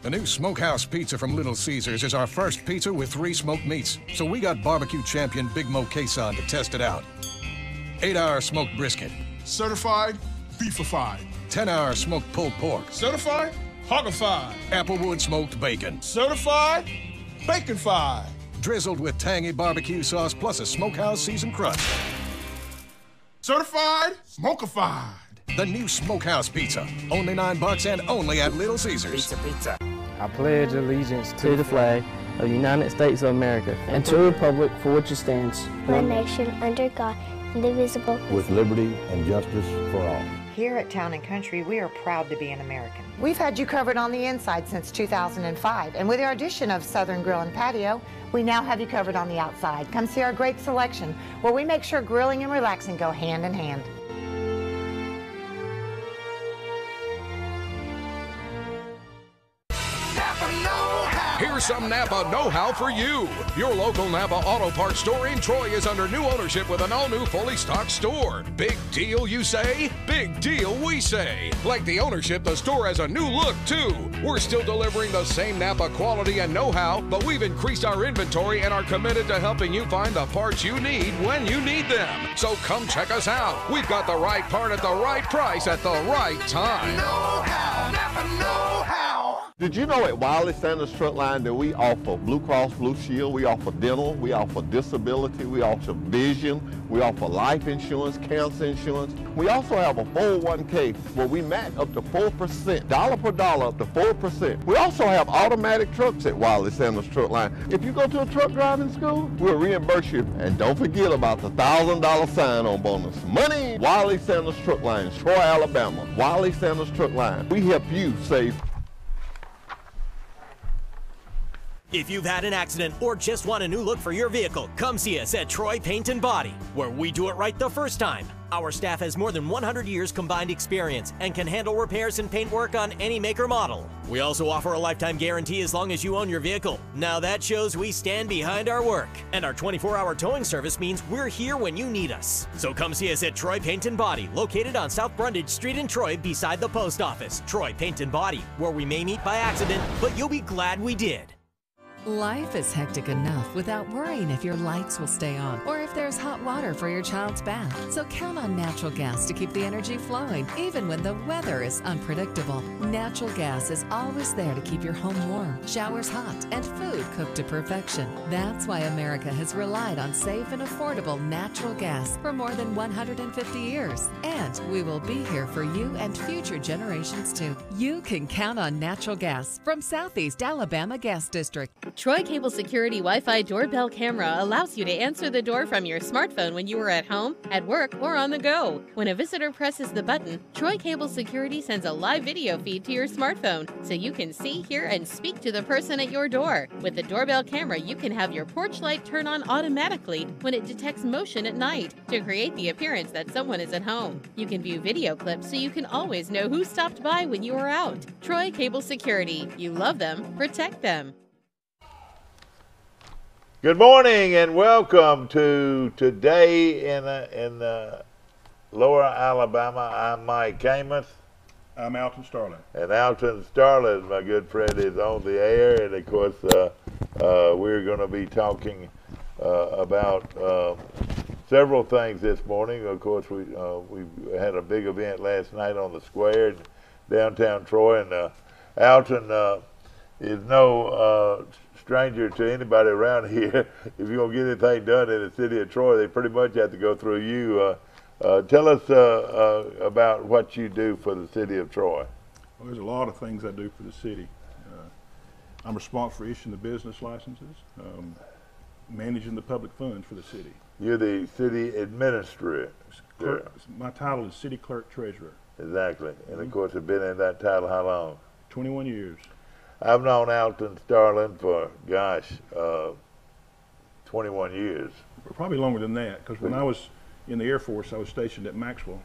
The new Smokehouse Pizza from Little Caesars is our first pizza with 3 smoked meats, so we got barbecue champion Big Mo Quezon to test it out. 8-hour smoked brisket. Certified beefified. 10-hour smoked pulled pork. Certified hoggified. Applewood smoked bacon. Certified baconfied. Drizzled with tangy barbecue sauce plus a Smokehouse seasoned crust. Certified smokified. The new Smokehouse Pizza. Only $9 and only at Little Caesars. Pizza. I pledge allegiance to the flag of the United States of America and to the republic for which it stands, one nation under God, indivisible, with liberty and justice for all. Here at Town & Country, we are proud to be an American. We've had you covered on the inside since 2005, and with our addition of Southern Grill and Patio, we now have you covered on the outside. Come see our great selection, where we make sure grilling and relaxing go hand in hand. Here's some Napa know-how for you. Your local Napa Auto Parts store in Troy is under new ownership with an all-new fully stocked store. Big deal, you say? Big deal, we say. Like the ownership, the store has a new look, too. We're still delivering the same Napa quality and know-how, but we've increased our inventory and are committed to helping you find the parts you need when you need them. So come check us out. We've got the right part at the right price at the right time. Know-how, Napa know-how. Did you know at Wiley Sanders Truck Line that we offer Blue Cross Blue Shield, we offer dental, we offer disability, we offer vision, we offer life insurance, cancer insurance. We also have a 401k where we match up to 4%, dollar per dollar up to 4%. We also have automatic trucks at Wiley Sanders Truck Line. If you go to a truck driving school, we'll reimburse you. And don't forget about the $1,000 sign-on bonus. Money! Wiley Sanders Truck Line, Troy, Alabama. Wiley Sanders Truck Line. We help you save. If you've had an accident or just want a new look for your vehicle, come see us at Troy Paint and Body, where we do it right the first time. Our staff has more than 100 years combined experience and can handle repairs and paint work on any make or model. We also offer a lifetime guarantee as long as you own your vehicle. Now that shows we stand behind our work. And our 24-hour towing service means we're here when you need us. So come see us at Troy Paint and Body, located on South Brundage Street in Troy beside the post office. Troy Paint and Body, where we may meet by accident, but you'll be glad we did. Life is hectic enough without worrying if your lights will stay on or if there's hot water for your child's bath. So count on natural gas to keep the energy flowing, even when the weather is unpredictable. Natural gas is always there to keep your home warm, showers hot, and food cooked to perfection. That's why America has relied on safe and affordable natural gas for more than 150 years. And we will be here for you and future generations too. You can count on natural gas from Southeast Alabama Gas District. Troy Cable Security Wi-Fi doorbell camera allows you to answer the door from your smartphone when you are at home, at work, or on the go. When a visitor presses the button, Troy Cable Security sends a live video feed to your smartphone so you can see, hear, and speak to the person at your door. With the doorbell camera, you can have your porch light turn on automatically when it detects motion at night to create the appearance that someone is at home. You can view video clips so you can always know who stopped by when you are out. Troy Cable Security. You love them, protect them. Good morning and welcome to Today in Lower Alabama. I'm Mike Camus. I'm Alton Starling. And Alton Starling, my good friend, is on the air. And of course, we're going to be talking about several things this morning. Of course, we had a big event last night on the square in downtown Troy. And Alton is no stranger to anybody around here. If you're going to get anything done in the city of Troy, they pretty much have to go through you. Tell us about what you do for the city of Troy. Well, there's a lot of things I do for the city. I'm responsible for issuing the business licenses, managing the public funds for the city. You're the city administrator. My title is city clerk treasurer. Exactly. And of course, you've been in that title how long? 21 years. I've known Alton Starling for, 21 years. Probably longer than that, because when I was in the Air Force, I was stationed at Maxwell,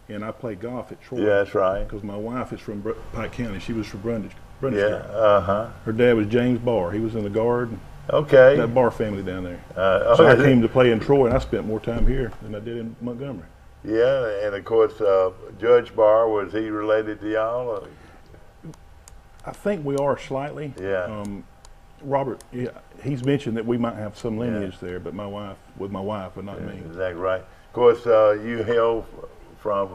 and I played golf at Troy. Yeah, that's right. Because my wife is from Pike County. She was from Brundage. Yeah, Her dad was James Barr. He was in the Guard. Okay. That Barr family down there. So I came to play in Troy, and I spent more time here than I did in Montgomery. Yeah, and of course, Judge Barr, was he related to y'all? I think we are slightly. Yeah. Robert, he's mentioned that we might have some lineage there, but my wife, but not me. Exactly right. Of course, you hail from,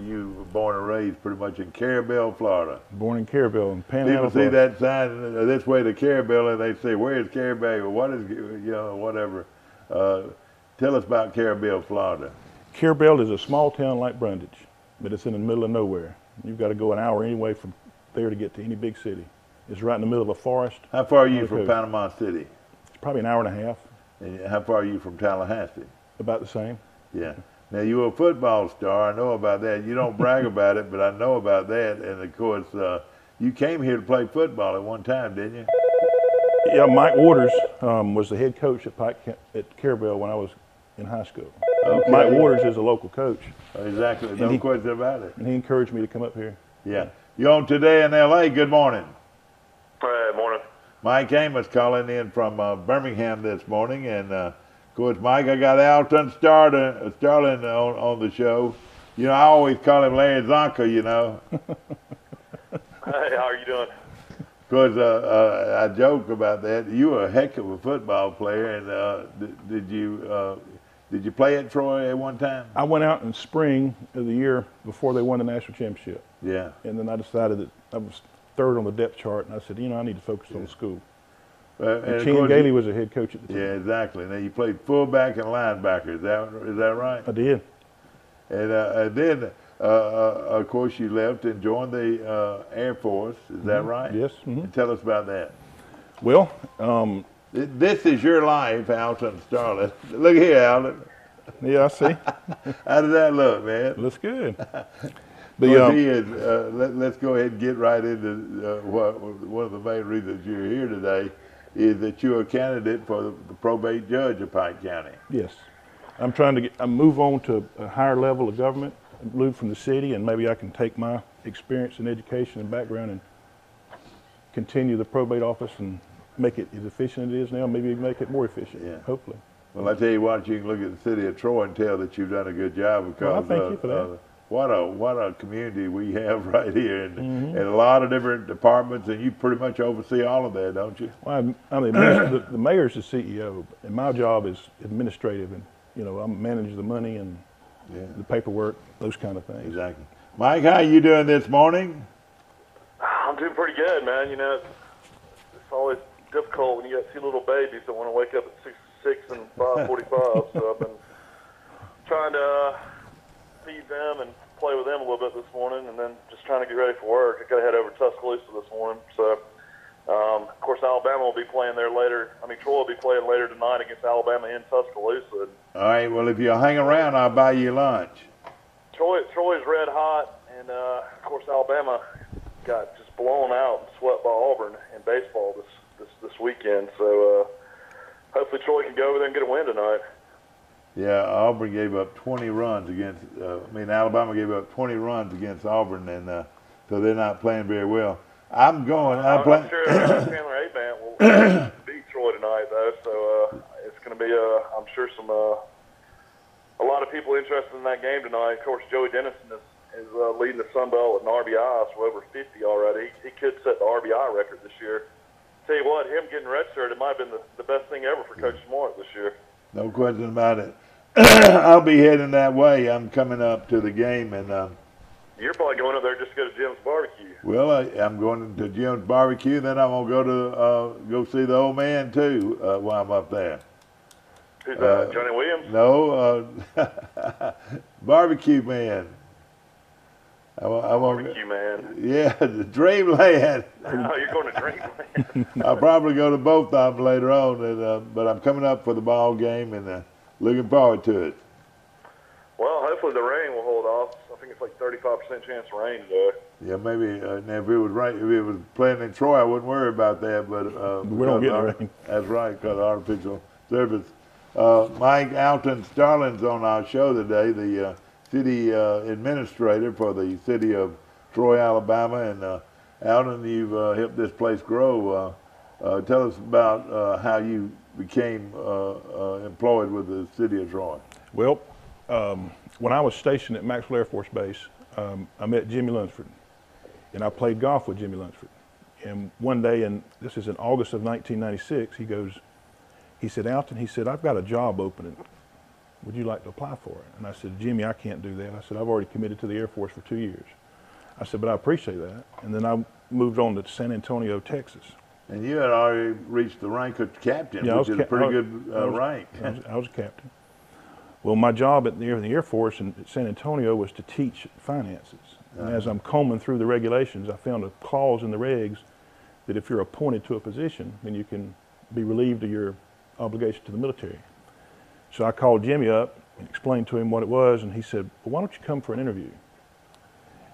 you were born and raised pretty much in Carabel, Florida. Born in Carabel, in Panhandle. People see that sign this way to Carabel, and they say, "Where is Carabel? What is, whatever?" Tell us about Carabel, Florida. Carabel is a small town like Brundage, but it's in the middle of nowhere. You've got to go an hour anyway from there to get to any big city. It's right in the middle of a forest. How far are you from Panama City? It's probably an hour and a half. And how far are you from Tallahassee? About the same. Yeah. Now, you're a football star. I know about that. You don't brag about it, but I know about that. And, of course, you came here to play football at one time, didn't you? Yeah, Mike Waters was the head coach at Carabel when I was in high school. Okay. Mike Waters is a local coach. Exactly. No question about it. And he encouraged me to come up here. Yeah. You're on Today in L.A. Good morning. Good morning. Mike Amos calling in from Birmingham this morning. And, of course, Mike, I got Alton Sterling on the show. You know, I always call him Larry Zonka, you know. Hey, how are you doing? Because I joke about that. You were a heck of a football player. And did you play at Troy at one time? I went out in spring of the year before they won the national championship. Yeah. And then I decided that I was third on the depth chart, and I said, I need to focus on school. And Ken Gailey was a head coach at the time. Yeah, exactly. Now, you played fullback and linebacker. Is that right? I did. And then, of course, you left and joined the Air Force. Is that right? Yes. And tell us about that. Well, this is your life, Alton Sterling. Look here, Alton. Yeah, I see. How does that look, man? Looks good. Let's go ahead and get right into one of the main reasons you're here today is that you're a candidate for the probate judge of Pike County. Yes. I'm trying to move on to a higher level of government, move from the city, and maybe I can take my experience and education and background and continue the probate office and make it as efficient as it is now, maybe make it more efficient, hopefully. Well, I tell you what, you can look at the city of Troy and tell that you've done a good job because well, thank you for that. What a community we have right here, and a lot of different departments, and you pretty much oversee all of that, don't you? Well, the mayor's the CEO, and my job is administrative, and I manage the money and the paperwork, those kind of things. Exactly. Mike, how you doing this morning? I'm doing pretty good, man. It's always difficult when you got two little babies that want to wake up at 6 and 5:45. So I've been trying to feed them and play with them a little bit this morning, and then just trying to get ready for work. I got to head over to Tuscaloosa this morning. So, of course, Alabama will be playing there later. Troy will be playing later tonight against Alabama in Tuscaloosa. All right. Well, if you'll hang around, I'll buy you lunch. Troy's red hot, and of course, Alabama got just blown out and swept by Auburn in baseball this weekend. So hopefully Troy can go over there and get a win tonight. Yeah, Auburn gave up 20 runs against. Alabama gave up 20 runs against Auburn, and so they're not playing very well. I'm sure Chandler Abant will beat Troy tonight, though. So it's going to be, I'm sure, a lot of people interested in that game tonight. Of course, Joey Dennison is leading the Sun Belt in RBIs for over 50 already. He could set the RBI record this year. Tell you what, him getting redshirted might have been the best thing ever for Coach Smart this year. No question about it. I'll be heading that way. I'm coming up to the game, and you're probably going up there just to go to Jim's Barbecue. Well, I'm going to Jim's Barbecue. Then I'm gonna go see the old man too while I'm up there. Who's that? Johnny Williams? No, Barbecue Man. Barbecue Man. Yeah, the Dreamland. Oh, you're going to Dreamland. I'll probably go to both of them later on, and but I'm coming up for the ball game and looking forward to it. Well, hopefully the rain will hold off. I think it's like 35% chance of rain today. Yeah, maybe. Now, if it was right, if it was playing in Troy, I wouldn't worry about that. But we don't get rain. That's right, because of artificial surface. Mike Alton Sterling's on our show today, the city administrator for the city of Troy, Alabama. And Alton, you've helped this place grow. Tell us about how you became employed with the city of Troy. Well, when I was stationed at Maxwell Air Force Base, I met Jimmy Lunsford, and I played golf with Jimmy Lunsford. And one day, and this is in August of 1996, he said, Alton, he said, I've got a job opening. Would you like to apply for it? And I said, Jimmy, I can't do that. I said, I've already committed to the Air Force for 2 years. I said, but I appreciate that. And then I moved on to San Antonio, Texas. And you had already reached the rank of captain, which is a pretty good rank. I was a captain. Well, my job at the Air Force in San Antonio was to teach finances. And as I'm combing through the regulations, I found a clause in the regs that if you're appointed to a position, then you can be relieved of your obligation to the military. So I called Jimmy up and explained to him what it was, and he said, well, why don't you come for an interview?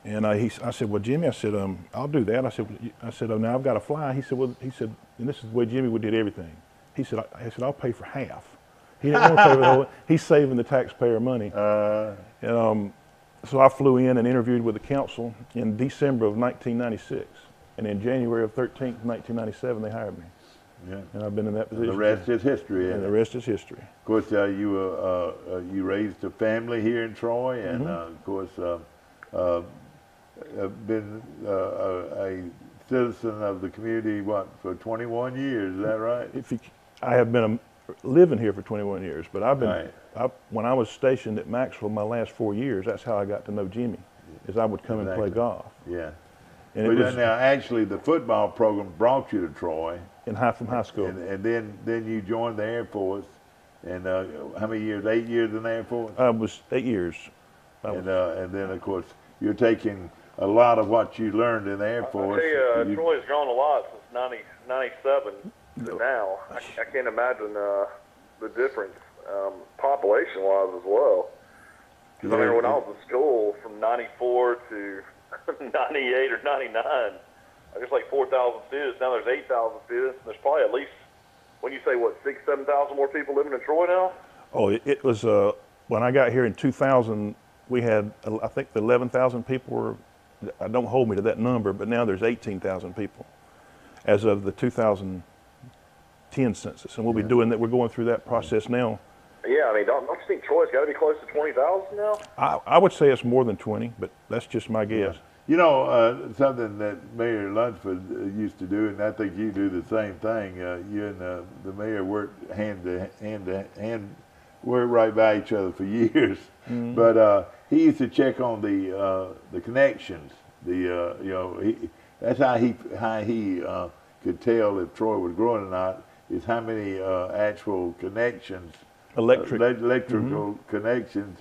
And I said, well, Jimmy, I said, I'll do that. I said, oh, now I've got to fly. He said, and this is the way Jimmy did everything. He said, I'll pay for half. He didn't want to pay for the whole. He's saving the taxpayer money. So I flew in and interviewed with the council in December of 1996, and in January of 1997, they hired me. Yeah. And I've been in that position. The rest is history. And the rest is history. Of course, you raised a family here in Troy, and of course, been a citizen of the community, for 21 years, is that right? I have been living here for 21 years, but I've been, when I was stationed at Maxwell my last 4 years, that's how I got to know Jimmy, is I would come and play golf. Yeah. And now, actually, the football program brought you to Troy. From high school. And then you joined the Air Force. And how many years? 8 years in the Air Force? I was 8 years. And then, of course, you're taking a lot of what you learned in the Air Force. I tell you, Troy's grown a lot since 97 to now. I can't imagine the difference population-wise as well. Because I remember when I was in school from 94 to 98 or 99, there's like 4,000 students. Now there's 8,000 students. And there's probably at least, when you say, what, 6,000, 7,000 more people living in Troy now? Oh, it was, when I got here in 2000, we had, I think, 11,000 people were, don't hold me to that number, but now there's 18,000 people as of the 2010 census. And we'll be doing that. We're going through that process now. Yeah, I mean, don't you think Troy's got to be close to 20,000 now? I would say it's more than 20, but that's just my guess. Yeah. You know, something that Mayor Lunsford used to do, and I think you do the same thing. You and the mayor worked hand to hand, worked right by each other for years. Mm-hmm. But he used to check on the connections. That's how he could tell if Troy was growing or not. Is how many actual connections, electrical connections,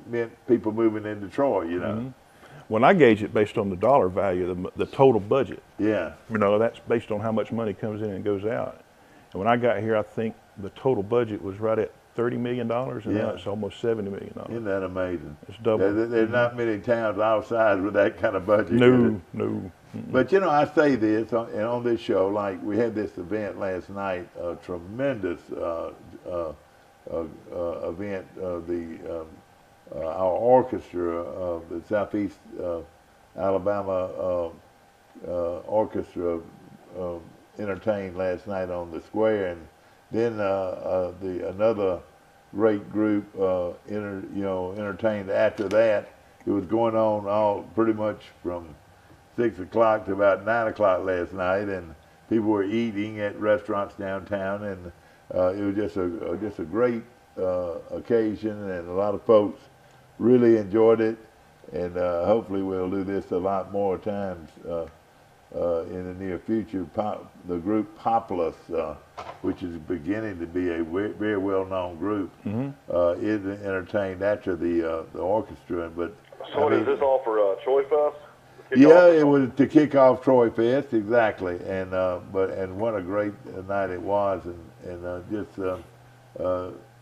meant people moving into Troy, Mm-hmm. When I gauge it based on the dollar value, the total budget. Yeah. That's based on how much money comes in and goes out. And when I got here, I think the total budget was right at $30 million, and now it's almost $70 million. Isn't that amazing? It's double. There's not many towns outside with that kind of budget. No. But I say this on this show, like we had this event last night, a tremendous event. Our orchestra, the Southeast Alabama Orchestra, entertained last night on the square, and then another great group entertained after that. It was going on all pretty much from 6 o'clock to about 9 o'clock last night, and people were eating at restaurants downtown, and it was just a great occasion, and a lot of folks really enjoyed it, and hopefully we'll do this a lot more times in the near future. The group Populous, which is beginning to be a very well-known group, is entertained after the orchestra. But so is this all for Troy Fest? Yeah, it was to kick off Troy Fest, exactly, and what a great night it was, and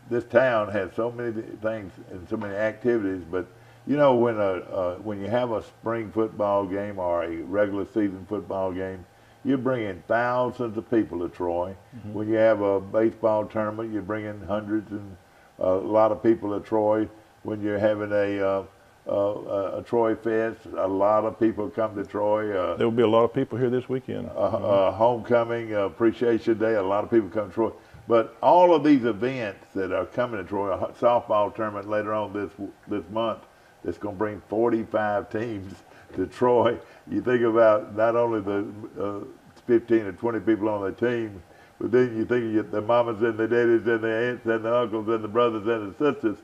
this town has so many things and so many activities. But when you have a spring football game or a regular season football game, you're bringing thousands of people to Troy. Mm-hmm. When you have a baseball tournament, you're bringing hundreds and a lot of people to Troy. When you're having a Troy Fest, a lot of people come to Troy. There will be a lot of people here this weekend. Homecoming, Appreciation Day, a lot of people come to Troy. But all of these events that are coming to Troy, a softball tournament later on this month, that's going to bring 45 teams to Troy, you think about not only the 15 or 20 people on the team, but then you think of the mamas and the daddies and the aunts and the uncles and the brothers and the sisters.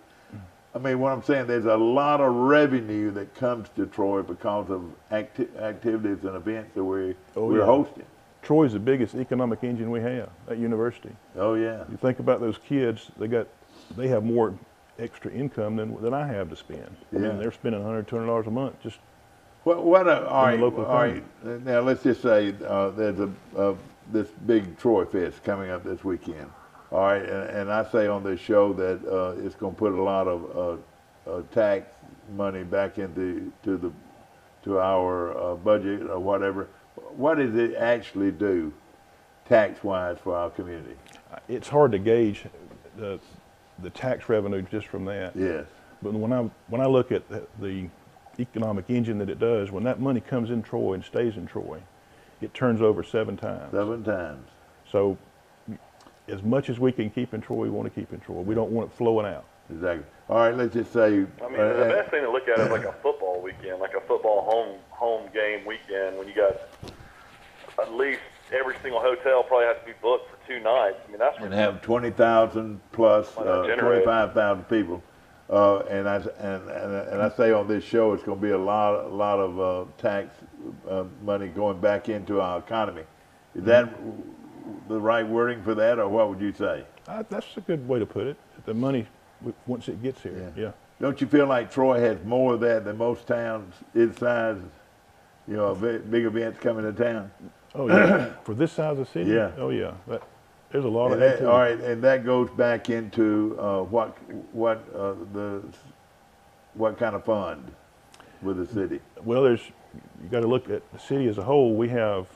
I mean, what I'm saying, there's a lot of revenue that comes to Troy because of activities and events that we're hosting. Troy's the biggest economic engine we have at university. Oh yeah. You think about those kids; they have more extra income than I have to spend. Yeah. I mean, they're spending $100, $200 a month just. All right. Now let's just say there's this big Troy Fest coming up this weekend. All right, and I say on this show that it's going to put a lot of tax money back into our budget or whatever. What does it actually do, tax-wise, for our community? It's hard to gauge the tax revenue just from that. Yes. But when I look at the economic engine that it does, when that money comes in Troy and stays in Troy, it turns over 7 times. 7 times. So as much as we can keep in Troy, we want to keep in Troy. We don't want it flowing out. Exactly. All right, let's just say. I mean, the best thing to look at is like a football weekend, like a football home game weekend, when you got at least every single hotel probably has to be booked for 2 nights. I mean, that's and have 20,000 plus 25,000 people. And I say on this show, it's going to be a lot of tax money going back into our economy. Is that the right wording for that, or what would you say? That's a good way to put it. The money, once it gets here, yeah. Don't you feel like Troy has more of that than most towns its size? You know, big events coming to town. Oh yeah, for this size of city. Yeah. Oh yeah, there's a lot of that. All right, and that goes back into what kind of fund with the city? Well, you got to look at the city as a whole. We have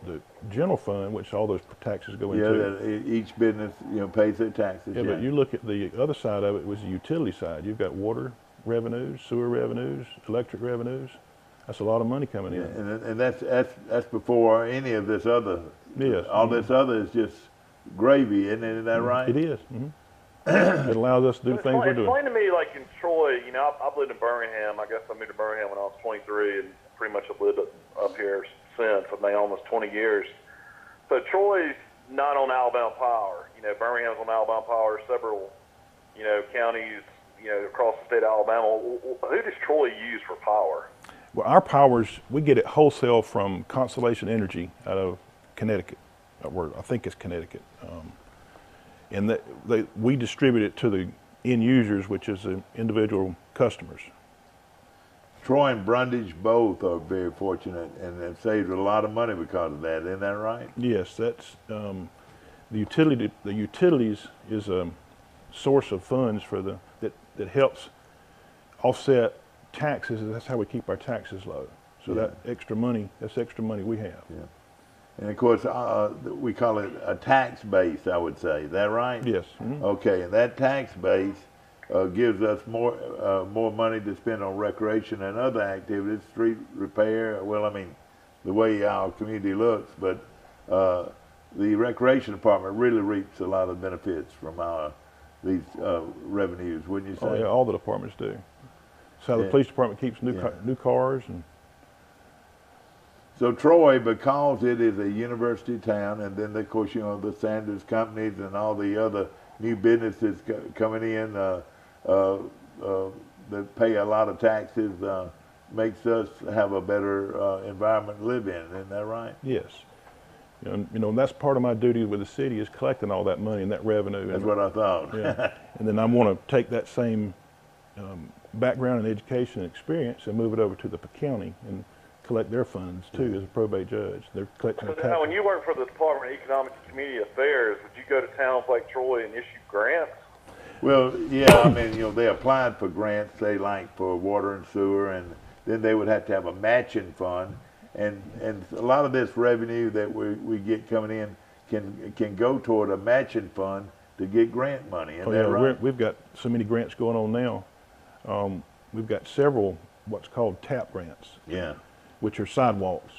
the general fund, which all those taxes go into. Yeah, that each business pays their taxes. Yeah, but you look at the other side of it, was the utility side. You've got water revenues, sewer revenues, electric revenues. That's a lot of money coming in. And that's before any of this other. Yes. All this other is just gravy, isn't that right? It is. It allows us to do things we're doing. Explain to me, like in Troy, I've lived in Birmingham. I guess I moved to Birmingham when I was 23, and pretty much have lived up here since. I've been almost 20 years. So Troy's not on Alabama Power. Birmingham's on Alabama Power. Several, counties, across the state of Alabama. Who does Troy use for power? Well, our powers, we get it wholesale from Constellation Energy out of Connecticut. I think it's Connecticut. And we distribute it to the end users, which is the individual customers. Troy and Brundage both are very fortunate and have saved a lot of money because of that. Isn't that right? Yes, that's the utility. The utilities is a source of funds for that helps offset taxes. That's how we keep our taxes low. So that's extra money we have. Yeah. And of course, we call it a tax base, I would say. Is that right? Yes. Okay, and that tax base gives us more money to spend on recreation and other activities, street repair. Well, I mean, the way our community looks, but the recreation department really reaps a lot of benefits from these revenues, wouldn't you say? Oh yeah, all the departments do. So the police department keeps new cars and. So Troy, because it is a university town, and then of course the Sanders companies and all the other new businesses coming in that pay a lot of taxes, makes us have a better environment to live in. Isn't that right? Yes. And that's part of my duty with the city is collecting all that money and that revenue. That's what I thought. Yeah. And then I want to take that same background and education and experience and move it over to the county and collect their funds too as a probate judge. They're collecting their taxes. Now, when you work for the Department of Economic and Community Affairs, would you go to towns like Troy and issue grants? Well, yeah, I mean, they applied for grants, say like for water and sewer, and then they would have to have a matching fund, and a lot of this revenue that we get coming in can go toward a matching fund to get grant money. Isn't that right? We've got so many grants going on now. We've got several what's called TAP grants. Yeah. Which are sidewalks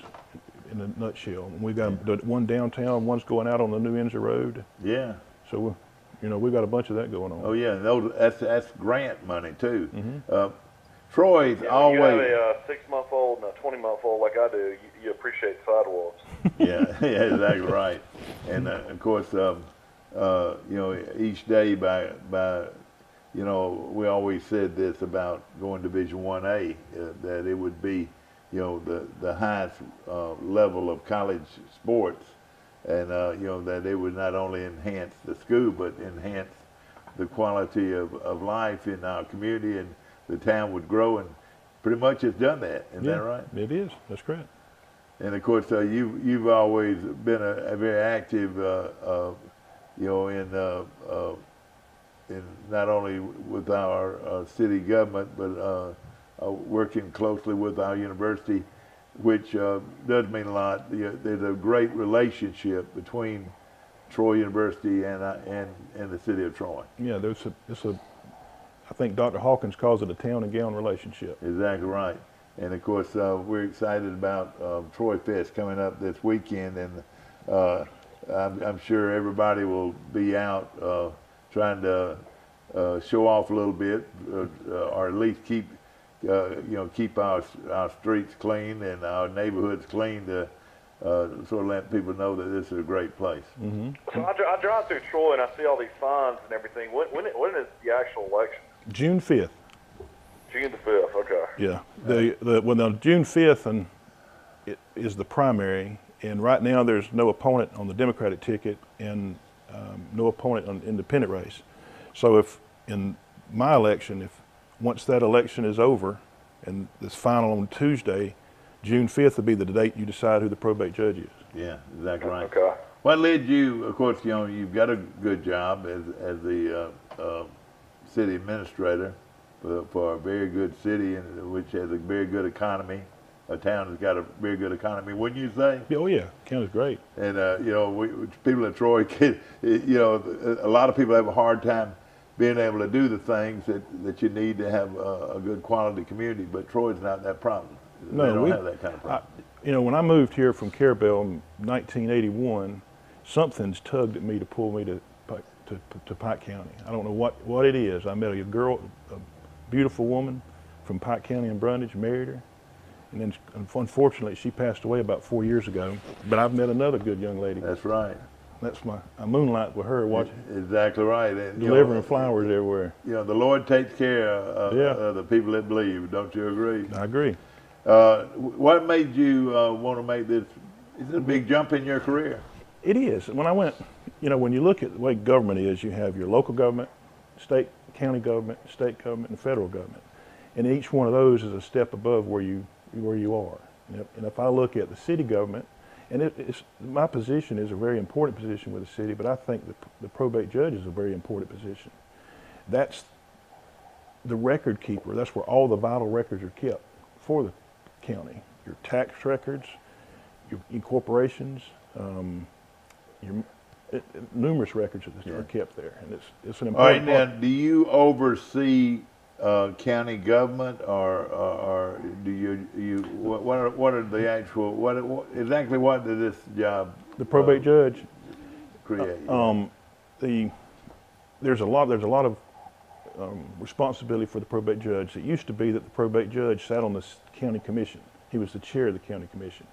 in a nutshell. We've got one downtown, one's going out on the New Windsor Road. Yeah. So we've got a bunch of that going on. Oh yeah, that's grant money too. Troy's always. You have a 6-month-old and a 20-month-old like I do. You appreciate sidewalks. Yeah, exactly right. And of course, you know, each day you know, we always said this about going Division 1A, that it would be, you know, the highest level of college sports, and you know, that it would not only enhance the school but enhance the quality of life in our community, and the town would grow, and pretty much it's done that. Isn't that right? It is. That's correct. And of course, you've always been a very active, you know, in not only with our city government, but working closely with our university, which does mean a lot. There's a great relationship between Troy University and the city of Troy. Yeah, I think Dr. Hawkins calls it a town and gown relationship. Exactly right. And of course, we're excited about Troy Fest coming up this weekend, and I'm sure everybody will be out trying to show off a little bit, or at least keep you know, keep our streets clean and our neighborhoods clean, to sort of let people know that this is a great place. Mm-hmm. So I drive through Troy and I see all these signs and everything. When is the actual election? June 5th. June the 5th. Okay. Yeah. On June 5th, and it is the primary, and right now there's no opponent on the Democratic ticket and no opponent on the independent race. So if in my election, once that election is over and it's final on Tuesday, June 5th will be the date you decide who the probate judge is. Yeah, exactly right. Okay. What led you, of course, you know, you've got a good job as the city administrator for a very good city, which has a very good economy. A town has got a very good economy, wouldn't you say? Oh yeah, county's great. And you know, people at Troy, you know, a lot of people have a hard time being able to do the things that you need to have a good quality community, but Troy's not that problem. No, they don't have that kind of problem. You know, when I moved here from Carabel in 1981, something's tugged at me to pull me to Pike County. I don't know what it is. I met a girl, a beautiful woman from Pike County in Brundage, married her, and then unfortunately she passed away about 4 years ago. But I've met another good young lady. That's right. That's I moonlight with her, watching. Exactly right. And, delivering flowers everywhere. You know, the Lord takes care of the people that believe. Don't you agree? I agree. What made you want to make this? Is it a big jump in your career? It is. When I went, you know, when you look at the way government is, you have your local government, state, county government, state government, and federal government, and each one of those is a step above where you are. And if I look at the city government, and my position is a very important position with the city, but I think the probate judge is a very important position. That's the record keeper. That's where all the vital records are kept for the county. Your tax records, your incorporations, numerous records that are kept there, and it's an important. All right, now, do you oversee county government, or do you what are the actual what exactly what did this job? The probate judge create. There's a lot of responsibility for the probate judge. It used to be that the probate judge sat on the county commission. He was the chair of the county commission.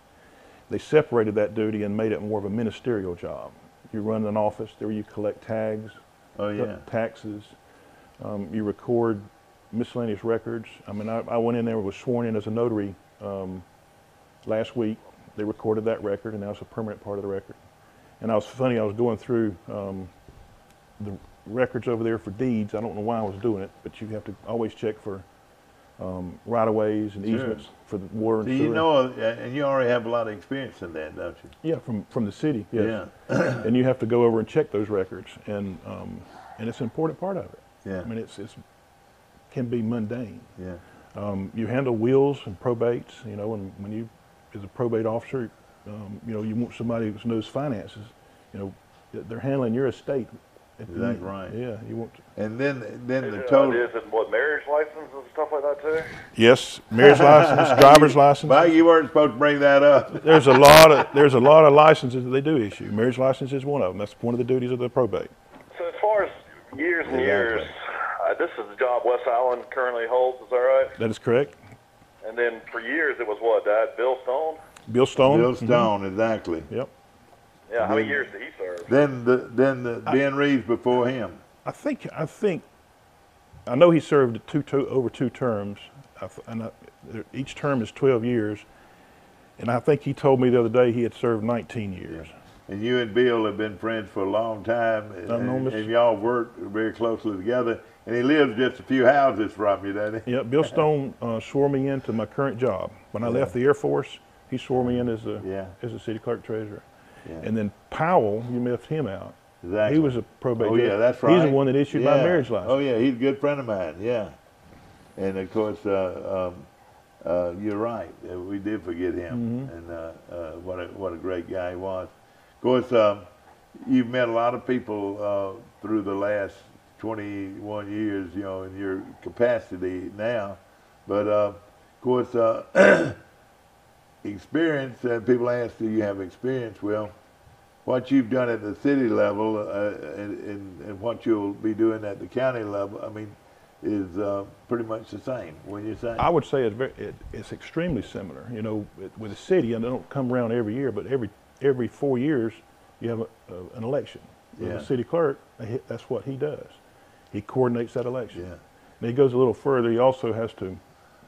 They separated that duty and made it more of a ministerial job. You run an office, there you collect tags, taxes, you record miscellaneous records. I mean, I went in there, was sworn in as a notary last week. They recorded that record, and now it's a permanent part of the record. And I was going through the records over there for deeds. I don't know why I was doing it, but you have to always check for right-of-ways and easements for the water and sewer. You know, and you already have a lot of experience in that, don't you? Yeah, from the city, yes. Yeah. And you have to go over and check those records, and it's an important part of it. Yeah. I mean, it can be mundane. Yeah. You handle wills and probates, you know, and when you, as a probate officer, you know, you want somebody who knows finances, you know, they're handling your estate. Exactly right. Yeah, you want to. And then the total. Is it what, marriage license and stuff like that too? Yes, marriage license, driver's license. Well, you weren't supposed to bring that up. There's a lot of licenses that they do issue. Marriage license is one of them. That's one of the duties of the probate. So as far as years and years, This is the job Wes Allen currently holds, is that right? That is correct. And then for years it was what, Dad? Bill Stone? Bill Stone. Bill Stone, exactly. Yep. Yeah, how many years did he serve? Then Ben Reeves before him. I know he served over 2 terms, each term is 12 years, and I think he told me the other day he had served 19 years. Yeah. And you and Bill have been friends for a long time, and y'all worked very closely together. And he lives just a few houses from you, doesn't he? Yeah, Bill Stone swore me into my current job. When I left the Air Force, he swore me in as a city clerk treasurer. Yeah. And then Powell, you left him out. Exactly. He was a probate judge. Yeah, that's right. He's the one that issued my marriage license. Oh, yeah, he's a good friend of mine, yeah. And, of course, you're right. We did forget him. And what a great guy he was. Of course, you've met a lot of people through the last 21 years, you know, in your capacity now. But, of course, experience, people ask, do you have experience? Well, what you've done at the city level and what you'll be doing at the county level, I mean, is pretty much the same. When you say, I would say it's extremely similar. You know, with the city, and they don't come around every year, but every 4 years you have an election. Yeah. The city clerk, that's what he does. He coordinates that election. Yeah. And he goes a little further. He also has to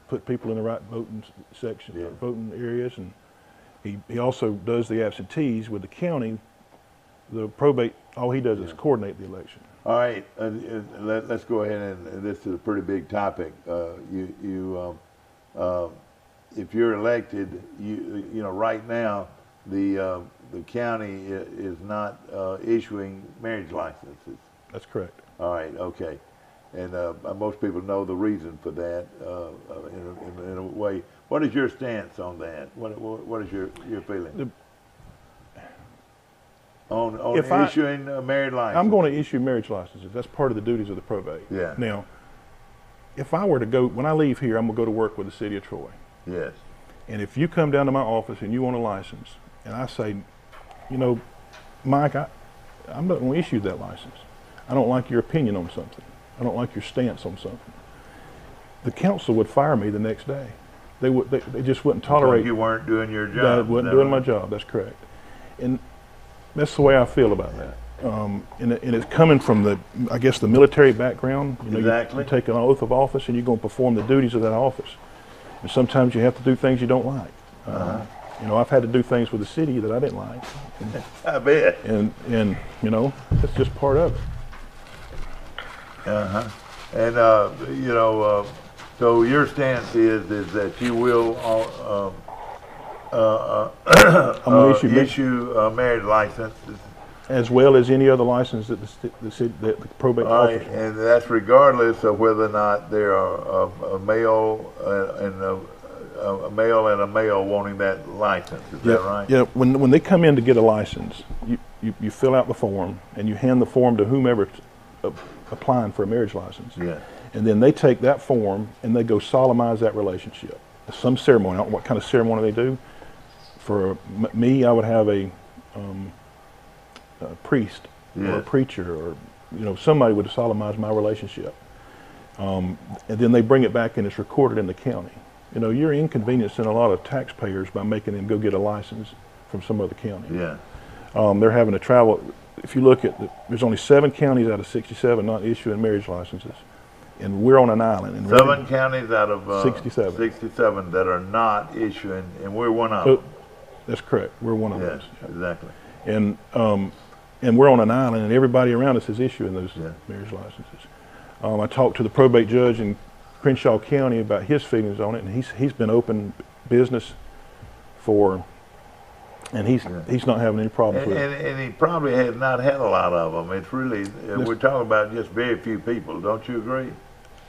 put people in the right voting sections, voting areas, and he also does the absentees with the county. The probate, all he does is coordinate the election. All right, let's go ahead, and this is a pretty big topic. If you're elected, you know right now the county is not issuing marriage licenses. That's correct. All right, okay, and most people know the reason for that in a way. What is your stance on that? What is your feeling? On issuing a marriage license? I'm going to issue marriage licenses. That's part of the duties of the probate. Yeah. Now, if I were to go, when I leave here, I'm going to go to work with the city of Troy. Yes. And if you come down to my office and you want a license, and I say, you know, Mike, I'm not going to issue that license. I don't like your opinion on something. I don't like your stance on something. The council would fire me the next day. They just wouldn't tolerate. Because you weren't doing your job. I wasn't doing my job. That's correct. And that's the way I feel about that. And it's coming from I guess the military background. You know, exactly. You take an oath of office and you're going to perform the duties of that office. And sometimes you have to do things you don't like. You know, I've had to do things with the city that I didn't like. I bet. And you know, that's just part of it. And you know, so your stance is that you will issue a marriage license, as well as any other license that the probate offers. And that's regardless of whether or not there are a male and a male wanting that license. Is that right? Yeah. When they come in to get a license, you fill out the form and you hand the form to whomever applying for a marriage license. Yeah. And then they take that form and they go solemnize that relationship. Some ceremony. I don't know what kind of ceremony they do. For me, I would have a priest or a preacher, or you know, somebody would solemnize my relationship, and then they bring it back and it's recorded in the county. You know, you're inconveniencing a lot of taxpayers by making them go get a license from some other county. Yeah. They're having to travel. If you look at there's only 7 counties out of 67 not issuing marriage licenses, and we're on an island. And 7 counties out of 67. 67 that are not issuing, and we're one of them. That's correct. We're one of yes, those. Exactly. And we're on an island, and everybody around us is issuing those marriage licenses. I talked to the probate judge in Crenshaw County about his feelings on it, and he's been open business and he's not having any problems with it. And he probably has not had a lot of them. It's really, we're talking about just very few people. Don't you agree?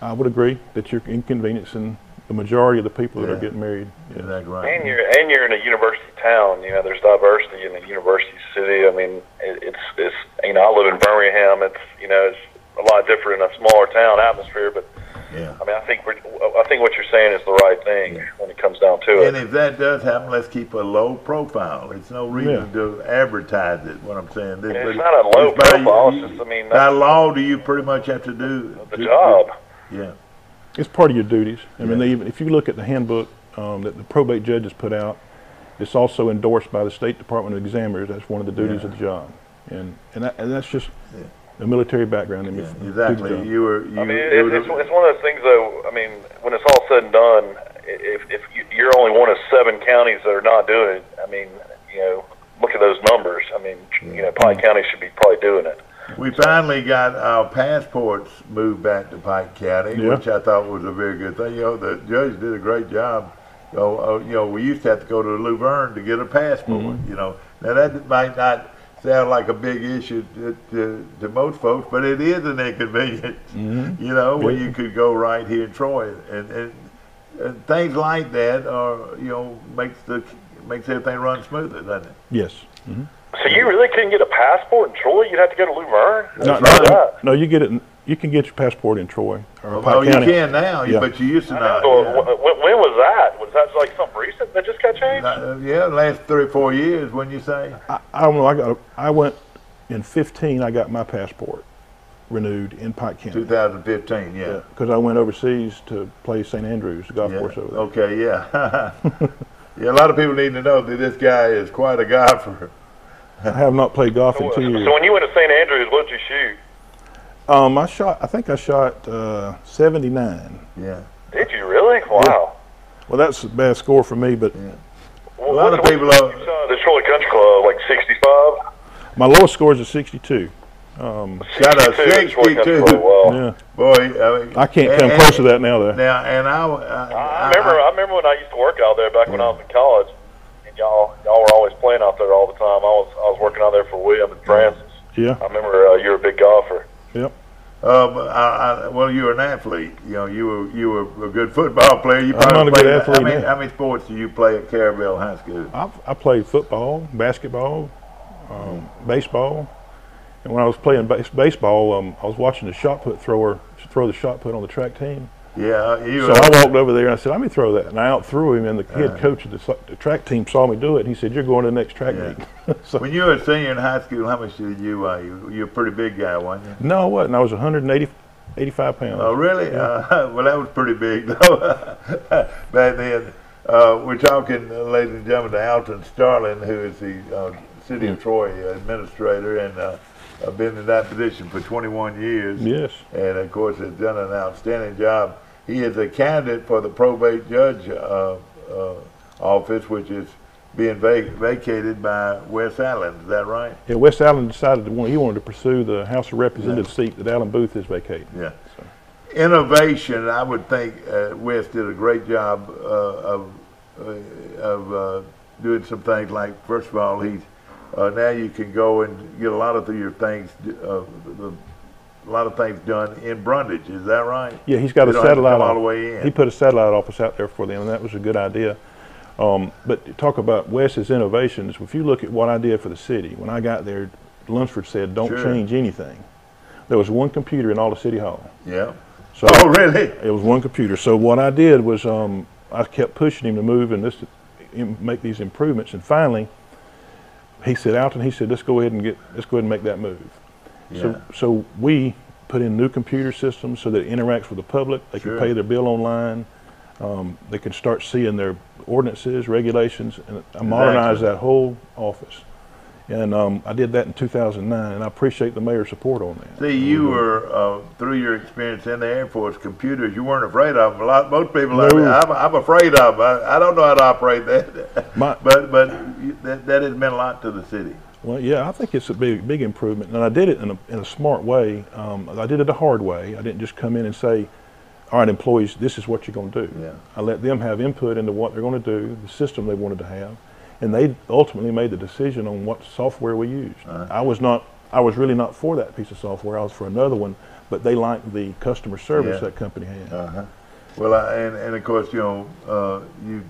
I would agree that you're inconveniencing the majority of the people that are getting married. Is that right? And you're in a university town. You know, there's diversity in a university city. I mean, it's you know, I live in Birmingham. It's, you know, it's a lot different in a smaller town atmosphere, but Yeah. I mean, I think what you're saying is the right thing when it comes down to it. And if that does happen, let's keep a low profile. It's no reason to advertise it. What I'm saying, It's not a low profile. It's just, I mean, by law, do you pretty much have to do the job? Yeah. It's part of your duties. I mean, even if you look at the handbook that the probate judges put out, it's also endorsed by the State Department of Examiners. That's one of the duties of the job, and that's just a military background. I mean, exactly. I mean, it's one of those things, though. I mean, when it's all said and done, if you're only one of 7 counties that are not doing it, I mean, you know, look at those numbers. I mean, you know, Pike County should be probably doing it. We finally got our passports moved back to Pike County, which I thought was a very good thing. You know, the judge did a great job. You know, we used to have to go to Luverne to get a passport. You know, now that might not sound like a big issue to most folks, but it is an inconvenience. You know, when you could go right here in Troy, and things like that are, you know, makes everything run smoother, doesn't it? Yes. So you really couldn't get a passport in Troy? You'd have to go to Luverne? No, you get it. You can get your passport in Troy or Pike County. County. You can now, but you used to not. When was that? Was that like something recent that just got changed? Yeah, the last 3 or 4 years. When you say? I don't know. I went in 15. I got my passport renewed in Pike County. 2015, yeah. Because I went overseas to play St. Andrews, the golf course over there. Okay, yeah. Yeah, a lot of people need to know that this guy is quite a golfer. I have not played golf in 2 years. So when you went to St. Andrews, what did you shoot? I think I shot 79. Yeah. Did you really? Wow. Yeah. Well, that's a bad score for me, but a lot of people shot the Troy Country Club, like 65. My lowest score is a 62. Got a 62. Yeah. Boy, I can't come close to that now, though. Now, and I remember when I used to work out there back when I was in college, and y'all were always playing out there all the time. I was working out there for William and Francis. Yeah. I remember you were a big golfer. Yep. Well, you were an athlete. You know, you were a good football player. You I'm not a good athlete. How many sports do you play at Carabel High School? I played football, basketball, baseball. And when I was playing baseball, I was watching the shot put thrower throw the shot put on the track team. Yeah. So I walked over there and I said, let me throw that. And I outthrew him, and the head coach of the track team saw me do it. And he said, you're going to the next track meet. So when you were a senior in high school, how much did you weigh? You were a pretty big guy, weren't you? No, I wasn't. I was 185 pounds. Oh, really? Yeah. Well, that was pretty big, though, back then. We're talking, ladies and gentlemen, to Alton Starling, who is the City of Troy administrator, and been in that position for 21 years. Yes. And, of course, has done an outstanding job. He is a candidate for the probate judge office, which is being vacated by Wes Allen. Is that right? Yeah, Wes Allen decided he wanted to pursue the House of Representatives seat that Alan Booth is vacating. Yeah. So. Innovation, I would think Wes did a great job of doing some things like, first of all, he's now you can go and get a lot of your things, a lot of things done in Brundage. Is that right? Yeah, he's got a satellite all the way in. He put a satellite office out there for them, and that was a good idea. But to talk about Wes's innovations, if you look at what I did for the city, when I got there, Lunsford said, don't change anything. There was one computer in all the city hall. Yeah. So oh, really? It was one computer. So what I did was I kept pushing him to move and make these improvements, and finally, he said, Alton, he said, let's go ahead and make that move. Yeah. So we put in new computer systems so that it interacts with the public. They can pay their bill online. They can start seeing their ordinances, regulations, and I modernized that whole office. And I did that in 2009, and I appreciate the mayor's support on that. See, you were, through your experience in the Air Force, computers, you weren't afraid of them. Most people, I'm afraid of them. I don't know how to operate that. But that has meant a lot to the city. Well, yeah, I think it's a big improvement, and I did it in a smart way. I did it the hard way. I didn't just come in and say, all right, employees, this is what you're going to do. Yeah. I let them have input into what they're going to do, the system they wanted to have, and they ultimately made the decision on what software we used. I was really not for that piece of software. I was for another one, but they liked the customer service that company had. Well, and of course, you know, you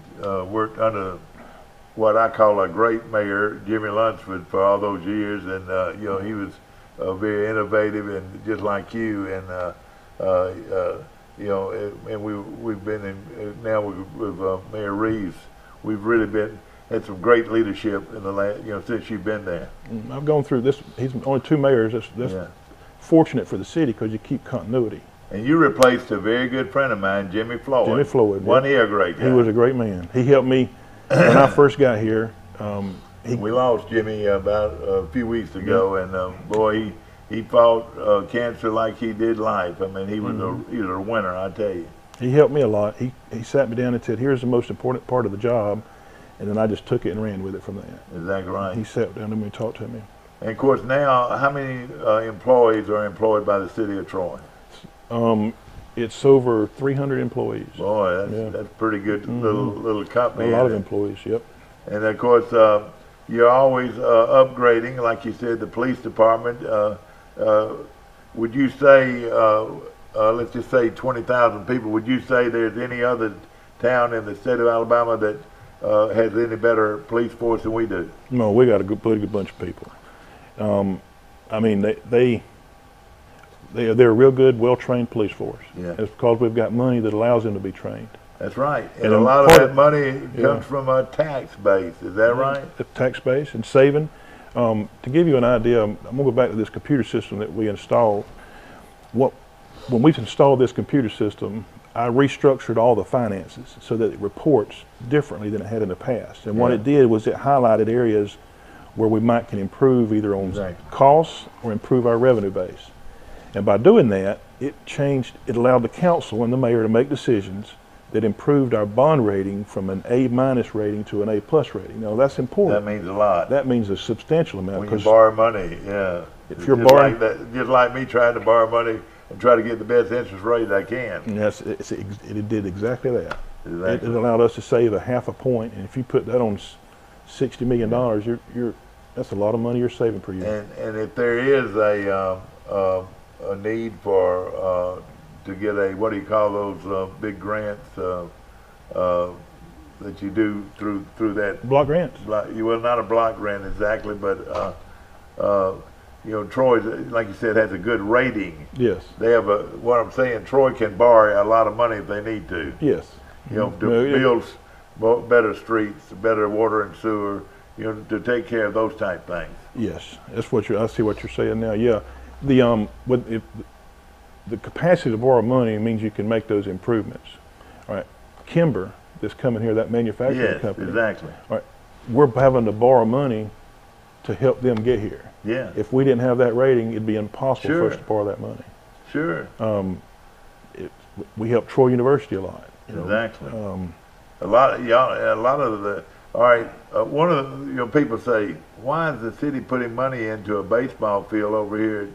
worked under what I call a great mayor, Jimmy Lunsford, for all those years, and you know, he was very innovative and just like you, and you know, and we've been in now with Mayor Reeves. We've really had some great leadership in the last, you know, since you've been there. I've gone through this. He's only 2 mayors. That's fortunate for the city because you keep continuity. And you replaced a very good friend of mine, Jimmy Floyd. Jimmy Floyd. Wasn't he a great guy? He was a great man. He helped me when I first got here. We lost Jimmy about a few weeks ago, and boy, he fought cancer like he did life. I mean, he was a winner, I tell you. He helped me a lot. He sat me down and said, "Here's the most important part of the job," and then I just took it and ran with it from there. Exactly right. He sat down to me and talked to me. And of course, now, how many employees are employed by the city of Troy? It's over 300 employees. Boy, that's pretty good little company. A lot of employees, yep. And of course, you're always upgrading, like you said, the police department. Would you say, let's just say 20,000 people, would you say there's any other town in the state of Alabama that has any better police force than we do? No, we got a pretty good bunch of people. I mean, they're a real good, well-trained police force. Yeah. It's because we've got money that allows them to be trained. That's right. And a lot of that money comes from a tax base. Is that right? The tax base and saving. To give you an idea, I'm going to go back to this computer system that we installed. When we installed this computer system, I restructured all the finances so that it reports differently than it had in the past. And what it did was it highlighted areas where we can improve either on costs or improve our revenue base. And by doing that, it allowed the council and the mayor to make decisions that improved our bond rating from an A- rating to an A+ rating. Now that's important. That means a lot. That means a substantial amount. When you borrow money, yeah. If you're borrowing, just like me trying to borrow money and try to get the best interest rate I can. Yes, it did exactly that. Exactly. It allowed us to save a half a point, and if you put that on $60 million, that's a lot of money you're saving per year. And if there is a need for to get what do you call those big grants that you do through that block grants? Well, not a block grant exactly, but you know, Troy, like you said, has a good rating. Yes. They have what I'm saying, Troy can borrow a lot of money if they need to. Yes. You know, to build better streets, better water and sewer, you know, to take care of those type things. Yes, that's what I see what you're saying now. Yeah, the capacity to borrow money means you can make those improvements. All right, Kimber, that's coming here, that manufacturing company. Exactly. All right, we're having to borrow money to help them get here. Yeah. If we didn't have that rating, it'd be impossible for us to borrow that money. Sure. We help Troy University a lot. Exactly. A lot of the. All right. One of the people say, why is the city putting money into a baseball field over here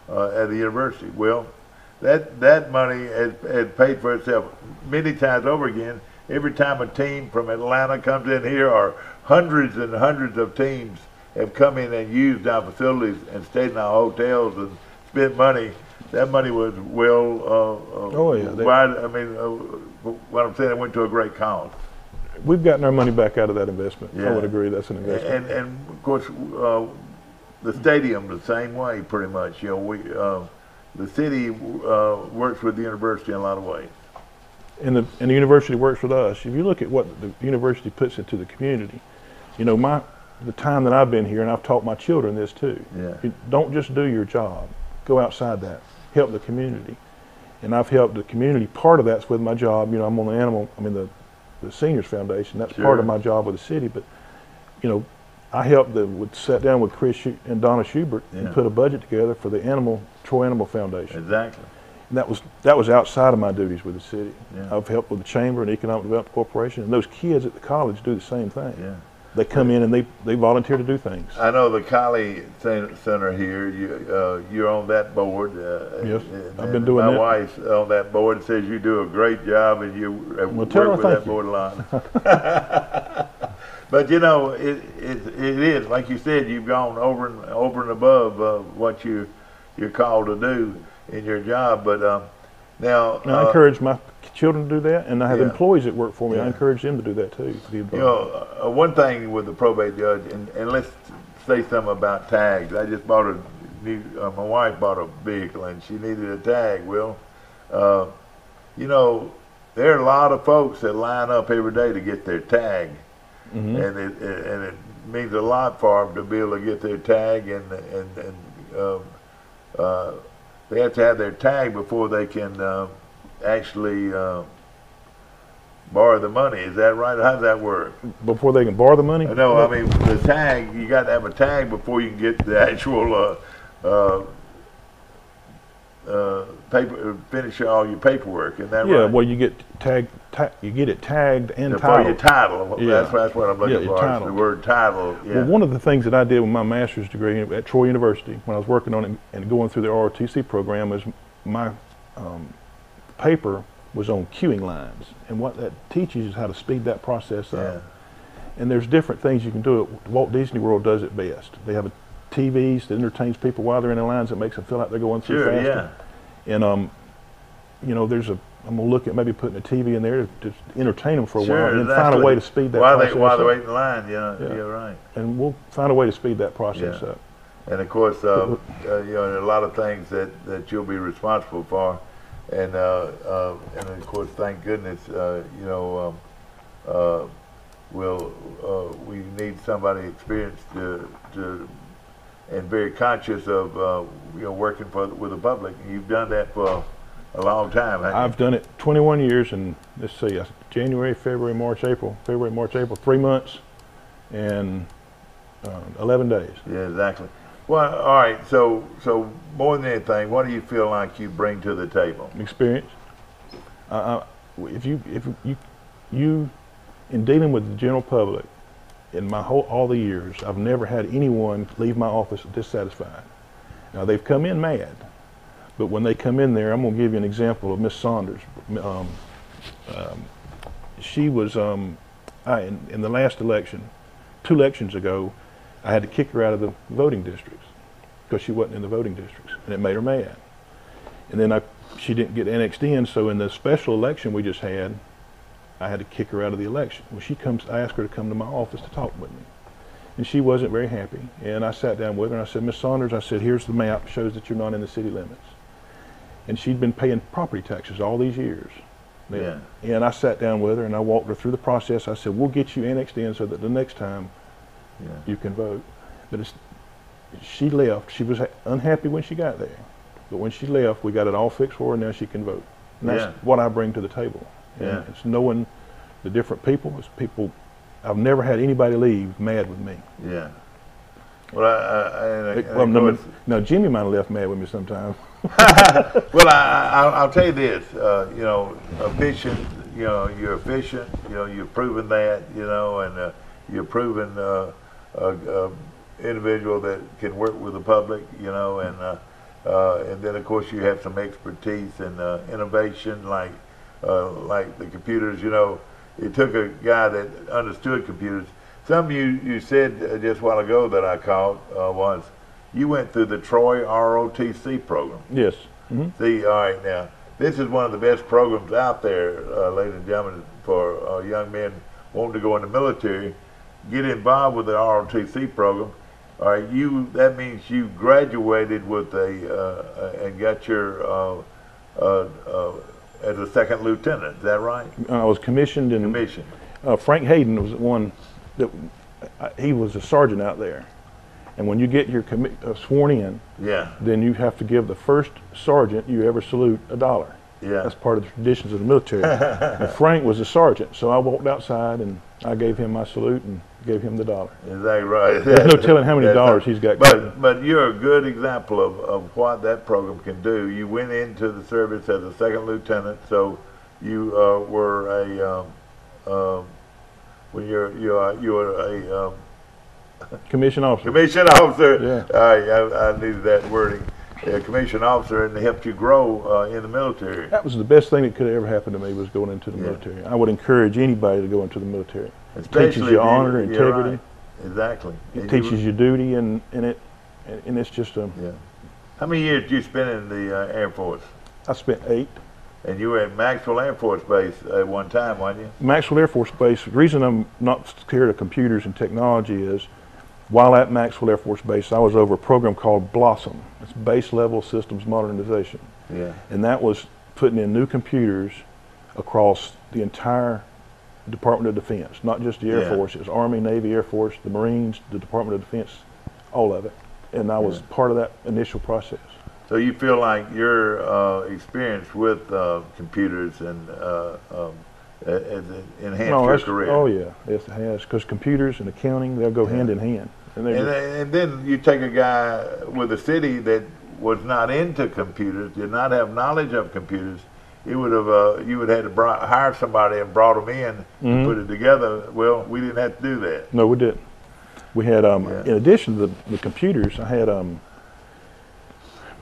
at the university? Well, that money has paid for itself many times over again. Every time a team from Atlanta comes in here, or hundreds and hundreds of teams have come in and used our facilities and stayed in our hotels and spent money. That money was what I'm saying, it went to a great cause. We've gotten our money back out of that investment. Yeah. I would agree that's an investment. And of course, the stadium the same way, pretty much. You know, the city works with the university in a lot of ways. And the university works with us. If you look at what the university puts into the community, you know, the time that I've been here, and I've taught my children this too. Yeah. Don't just do your job. Go outside that. Help the community. And I've helped the community. Part of that's with my job. You know, I'm on the Seniors Foundation. That's part of my job with the city. But, you know, I helped sat down with Chris and Donna Schubert and put a budget together for the Troy Animal Foundation. Exactly. And that was outside of my duties with the city. Yeah. I've helped with the Chamber and Economic Development Corporation, and those kids at the college do the same thing. Yeah. They come in and they volunteer to do things. I know the Colley Center here, you're on that board. Yes, I've been doing that. My wife's on that board and says you do a great job, and you work with that board a lot. But you know, it is, like you said, you've gone over and above what you're called to do in your job. But now I encourage my children to do that, and I have employees that work for me. I encourage them to do that too. You know, one thing with the probate judge, and let's say something about tags. I just bought my wife bought a vehicle, and she needed a tag. Well, you know, there are a lot of folks that line up every day to get their tag, and it means a lot for them to be able to get their tag, and they have to have their tag before they can actually borrow the money. Is that right? How does that work? Before they can borrow the money? No, I mean the tag. You got to have a tag before you can get the actual paper. Finish all your paperwork. Isn't that right? Yeah. Well, you get you get it tagged and for titled. your title. Yeah. That's what I'm looking for. Title. The word title. Yeah. Well, one of the things that I did with my master's degree at Troy University when I was working on it and going through the ROTC program is my paper was on queuing lines, and what that teaches is how to speed that process up. And there's different things you can do. Walt Disney World does it best. They have TVs that entertains people while they're in the lines that makes them feel like they're going through faster. And you know, I'm gonna look at maybe putting a TV in there to entertain them for a while, and then find a way to speed that process up. While they're waiting in line, you're right. And we'll find a way to speed that process up. And of course, you know, there are a lot of things that you'll be responsible for. And of course, thank goodness, you know, we need somebody experienced to and very conscious of you know, working with the public. You've done that for a long time, haven't you? I've done it 21 years, and let's see, January, February, March, April, 3 months, and 11 days. Yeah, exactly. Well, all right. So more than anything, what do you feel like you bring to the table? Experience. If you in dealing with the general public, in my all the years, I've never had anyone leave my office dissatisfied. Now they've come in mad, but when they come in there, I'm going to give you an example of Miss Saunders. She was in the last election, 2 elections ago, I had to kick her out of the voting districts because she wasn't in the voting districts, and it made her mad. And then she didn't get annexed in, so in the special election we just had, I had to kick her out of the election. Well, I asked her to come to my office to talk with me, and she wasn't very happy. And I sat down with her and I said, Miss Saunders, I said, here's the map, shows that you're not in the city limits. And she'd been paying property taxes all these years. Yeah. And I sat down with her and I walked her through the process. I said, we'll get you annexed in so that the next time you can vote. But she left. She was unhappy when she got there. But when she left, we got it all fixed for her, and now she can vote. And that's what I bring to the table. And it's knowing the different people. It's people, I've never had anybody leave mad with me. Yeah. Well, now Jimmy might have left mad with me sometime. Well, I'll tell you this, you know, efficient, you know, you're efficient, you know, you've proven that, you know, and you're proven individual that can work with the public, you know, and then of course you have some expertise and innovation, like the computers. You know, it took a guy that understood computers. Something you said just a while ago that I caught was you went through the Troy ROTC program. Yes. See, all right, now this is one of the best programs out there, ladies and gentlemen, for young men wanting to go in the military. Get involved with the ROTC program. All right, that means you graduated with and got your as a second lieutenant. Is that right? I was commissioned. Frank Hayden was the one that he was a sergeant out there. And when you get your sworn in, then you have to give the first sergeant you ever salute $1. Yeah. That's part of the traditions of the military. And Frank was a sergeant, so I walked outside and I gave him my salute and gave him the $1. Is that right? There's no telling how many dollars he's got. But you're a good example of what that program can do. You went into the service as a second lieutenant, so you were a commissioned officer. Commissioned officer. Yeah. I needed that wording. Commissioned officer, and they helped you grow in the military. That was the best thing that could have ever happened to me, was going into the military. I would encourage anybody to go into the military. Especially it teaches you honor, integrity. Right. Exactly. It teaches you duty, and it's just a. Yeah. How many years did you spend in the Air Force? I spent 8. And you were at Maxwell Air Force Base at one time, weren't you? Maxwell Air Force Base. The reason I'm not scared of computers and technology is, while at Maxwell Air Force Base, I was over a program called BLOSSOM. It's Base Level Systems Modernization. Yeah. And that was putting in new computers across the entire Department of Defense, not just the Air Force. It's Army, Navy, Air Force, the Marines, the Department of Defense, all of it. And I was part of that initial process. So you feel like your experience with computers and has enhanced your career? Oh yeah, yes it has. Because computers and accounting, they'll go hand in hand. And then you take a guy with a city that was not into computers, did not have knowledge of computers. You would have had to hire somebody and brought them in to put it together. Well, we didn't have to do that. No, we didn't. We had, in addition to the computers, I had,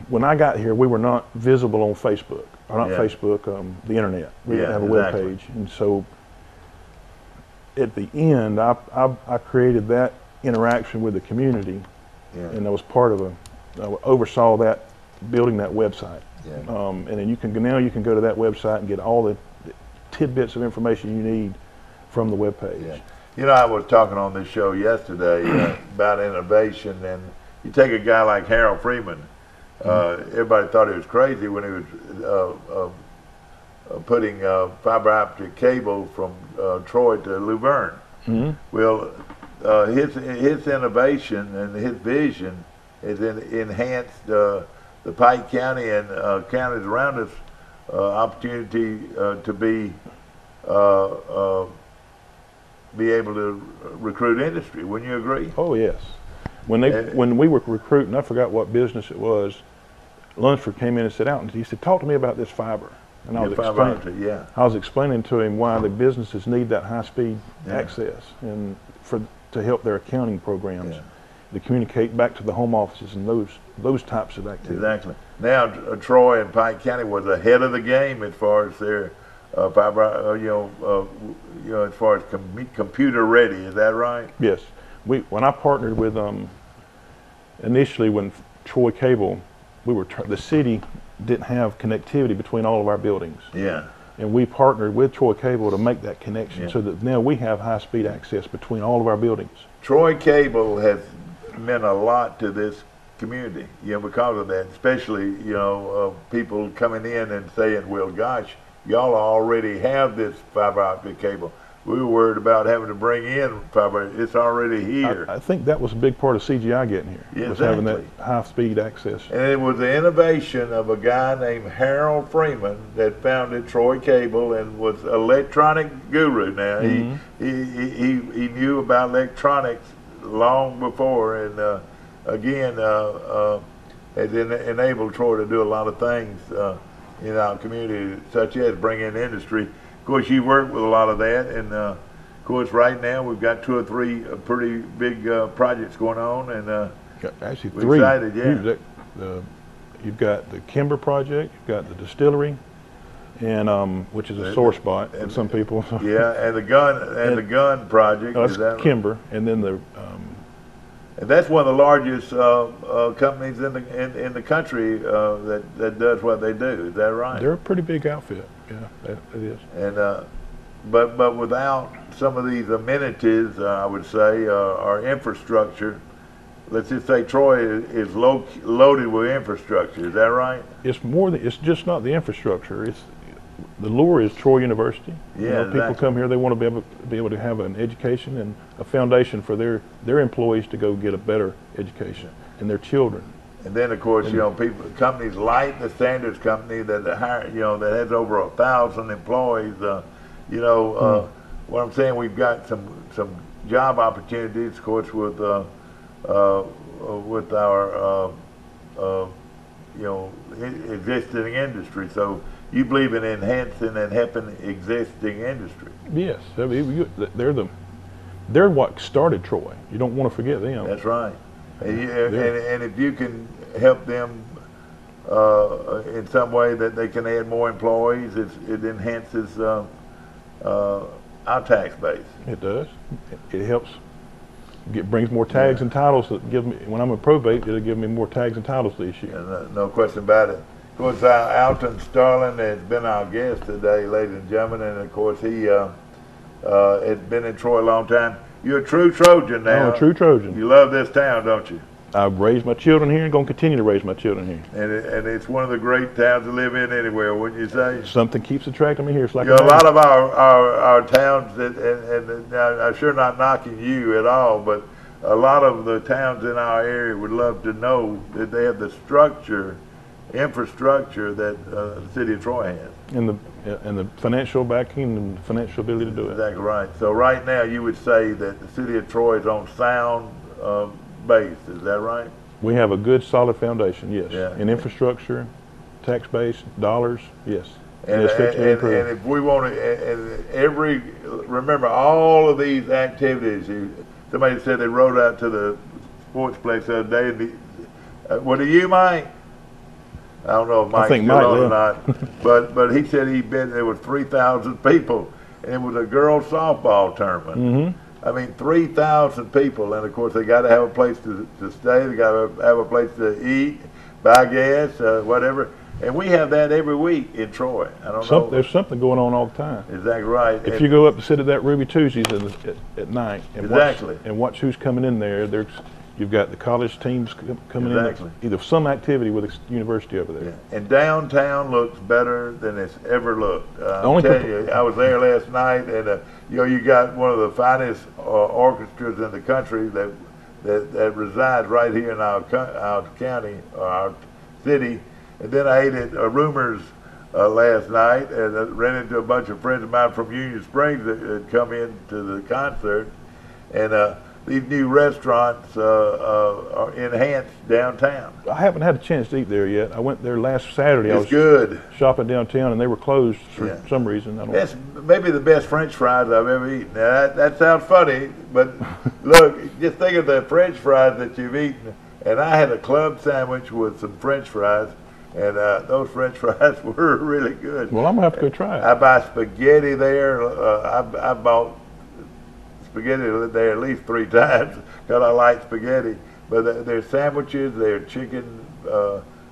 when I got here, we were not visible on Facebook, or not Facebook, the internet. We didn't have a web page. And so at the end, I created that interaction with the community, and I was part of I oversaw that, building that website. And then you can go to that website and get all the tidbits of information you need from the web page. You know, I was talking on this show yesterday about innovation, and you take a guy like Harold Freeman. Everybody thought he was crazy when he was putting fiber optic cable from Troy to Luverne. Well, his innovation and his vision has enhanced the Pike County and counties around us opportunity to be able to recruit industry. Wouldn't you agree? Oh yes. When we were recruiting, I forgot what business it was. Lunsford came in and sat out and he said, "Talk to me about this fiber." And I was explaining to him why the businesses need that high-speed access and to help their accounting programs to communicate back to the home offices and those types of activities. Exactly. Now Troy and Pike County was ahead of the game as far as their fiber, as far as computer ready. Is that right? Yes. When I partnered with initially when Troy Cable, the city didn't have connectivity between all of our buildings. And we partnered with Troy Cable to make that connection so that now we have high-speed access between all of our buildings. Troy Cable has meant a lot to this community, because of that, especially, people coming in and saying, well, gosh, y'all already have this fiber optic cable. We were worried about having to bring in fiber. It's already here. I think that was a big part of CGI getting here, was having that high-speed access. And it was the innovation of a guy named Harold Freeman that founded Troy Cable and was an electronic guru. Now, he knew about electronics long before, and again, has enabled Troy to do a lot of things in our community, such as bring in industry. Of course, you work with a lot of that, and of course, right now we've got 2 or 3 pretty big projects going on, and actually we're 3. Excited, you've got the Kimber project, you've got the distillery, and which is a sore spot for some people. And the gun project. That's is that Kimber, and then the. And that's one of the largest companies in the country that does what they do. Is that right? They're a pretty big outfit. Yeah, it is. And but without some of these amenities, I would say, our infrastructure. Let's just say Troy is loaded with infrastructure. Is that right? It's more than. It's just not the infrastructure. It's the lure is Troy University. People come here, they want to be able to have an education and a foundation for their employees to go get a better education, and their children. And then, of course, companies like the Standards Company that hire, that has over 1,000 employees. What I'm saying, we've got some job opportunities, of course, with our existing industry. So you believe in enhancing and helping existing industry? Yes, I mean, they're what started Troy. You don't want to forget them. That's right. And if you can help them in some way that they can add more employees, it enhances our tax base. It does. It helps. It brings more tags and titles that give me. When I'm in probate, it'll give me more tags and titles to issue. No question about it. Of course, Alton Starling has been our guest today, ladies and gentlemen, and of course he has been in Troy a long time. You're a true Trojan now. I'm a true Trojan. You love this town, don't you? I've raised my children here and going to continue to raise my children here. And it's one of the great towns to live in anywhere, wouldn't you say? Something keeps attracting me here. It's like a lot of our towns, and I'm sure not knocking you at all, but a lot of the towns in our area would love to know that they have the infrastructure that the city of Troy has. And the financial backing and the financial ability to do it. Exactly right. So right now you would say that the city of Troy is on sound base, is that right? We have a good solid foundation, yes. Yeah. In infrastructure, tax base, dollars, yes. And if we want to, remember all of these activities, somebody said they rode out to the sports place the other day, what do you, Mike? I don't know if Mike's still on or not, but he said there was 3,000 people, and it was a girls softball tournament. Mm-hmm. I mean, 3,000 people, and of course they got to have a place to stay, they got to have a place to eat, buy gas, whatever. And we have that every week in Troy. I don't know. There's something going on all the time. Exactly right. If you go up to sit at that Ruby Tuesdays at night and exactly. watch who's coming in there, you've got the college teams coming in. Either some activity with the university over there. Yeah. And downtown looks better than it's ever looked. I'm telling you, I was there last night, and you got one of the finest orchestras in the country that resides right here in our county, or our city. And then I ate at Rumors last night, and I ran into a bunch of friends of mine from Union Springs that had come in to the concert. And these new restaurants are enhanced downtown. I haven't had a chance to eat there yet. I went there last Saturday. It's good. Shopping downtown, and they were closed for some reason. That's maybe the best French fries I've ever eaten. Now, that sounds funny, but look, just think of the French fries that you've eaten. And I had a club sandwich with some French fries, and those French fries were really good. Well, I'm going to have to go try it. I buy spaghetti there. I bought spaghetti there at least 3 times because I like spaghetti. But their sandwiches, their chicken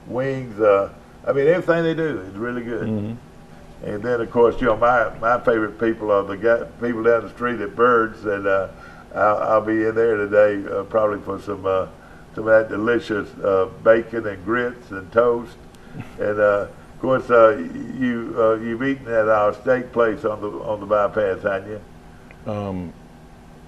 wings, I mean, everything they do is really good. Mm-hmm. And then, of course, my favorite people are the people down the street at Birds, and I'll be in there today probably for some of that delicious bacon and grits and toast. And of course, you've eaten at our steak place on the bypass, haven't you?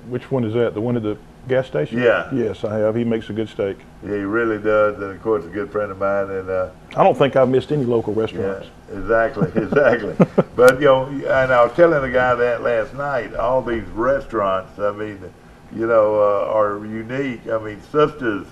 Which one is that? The one at the gas station? Yeah. Yes, I have. He makes a good steak. Yeah, he really does. And of course, a good friend of mine. And I don't think I've missed any local restaurants. Yeah, exactly. But and I was telling the guy that last night. All these restaurants, I mean, are unique. I mean, Sisters.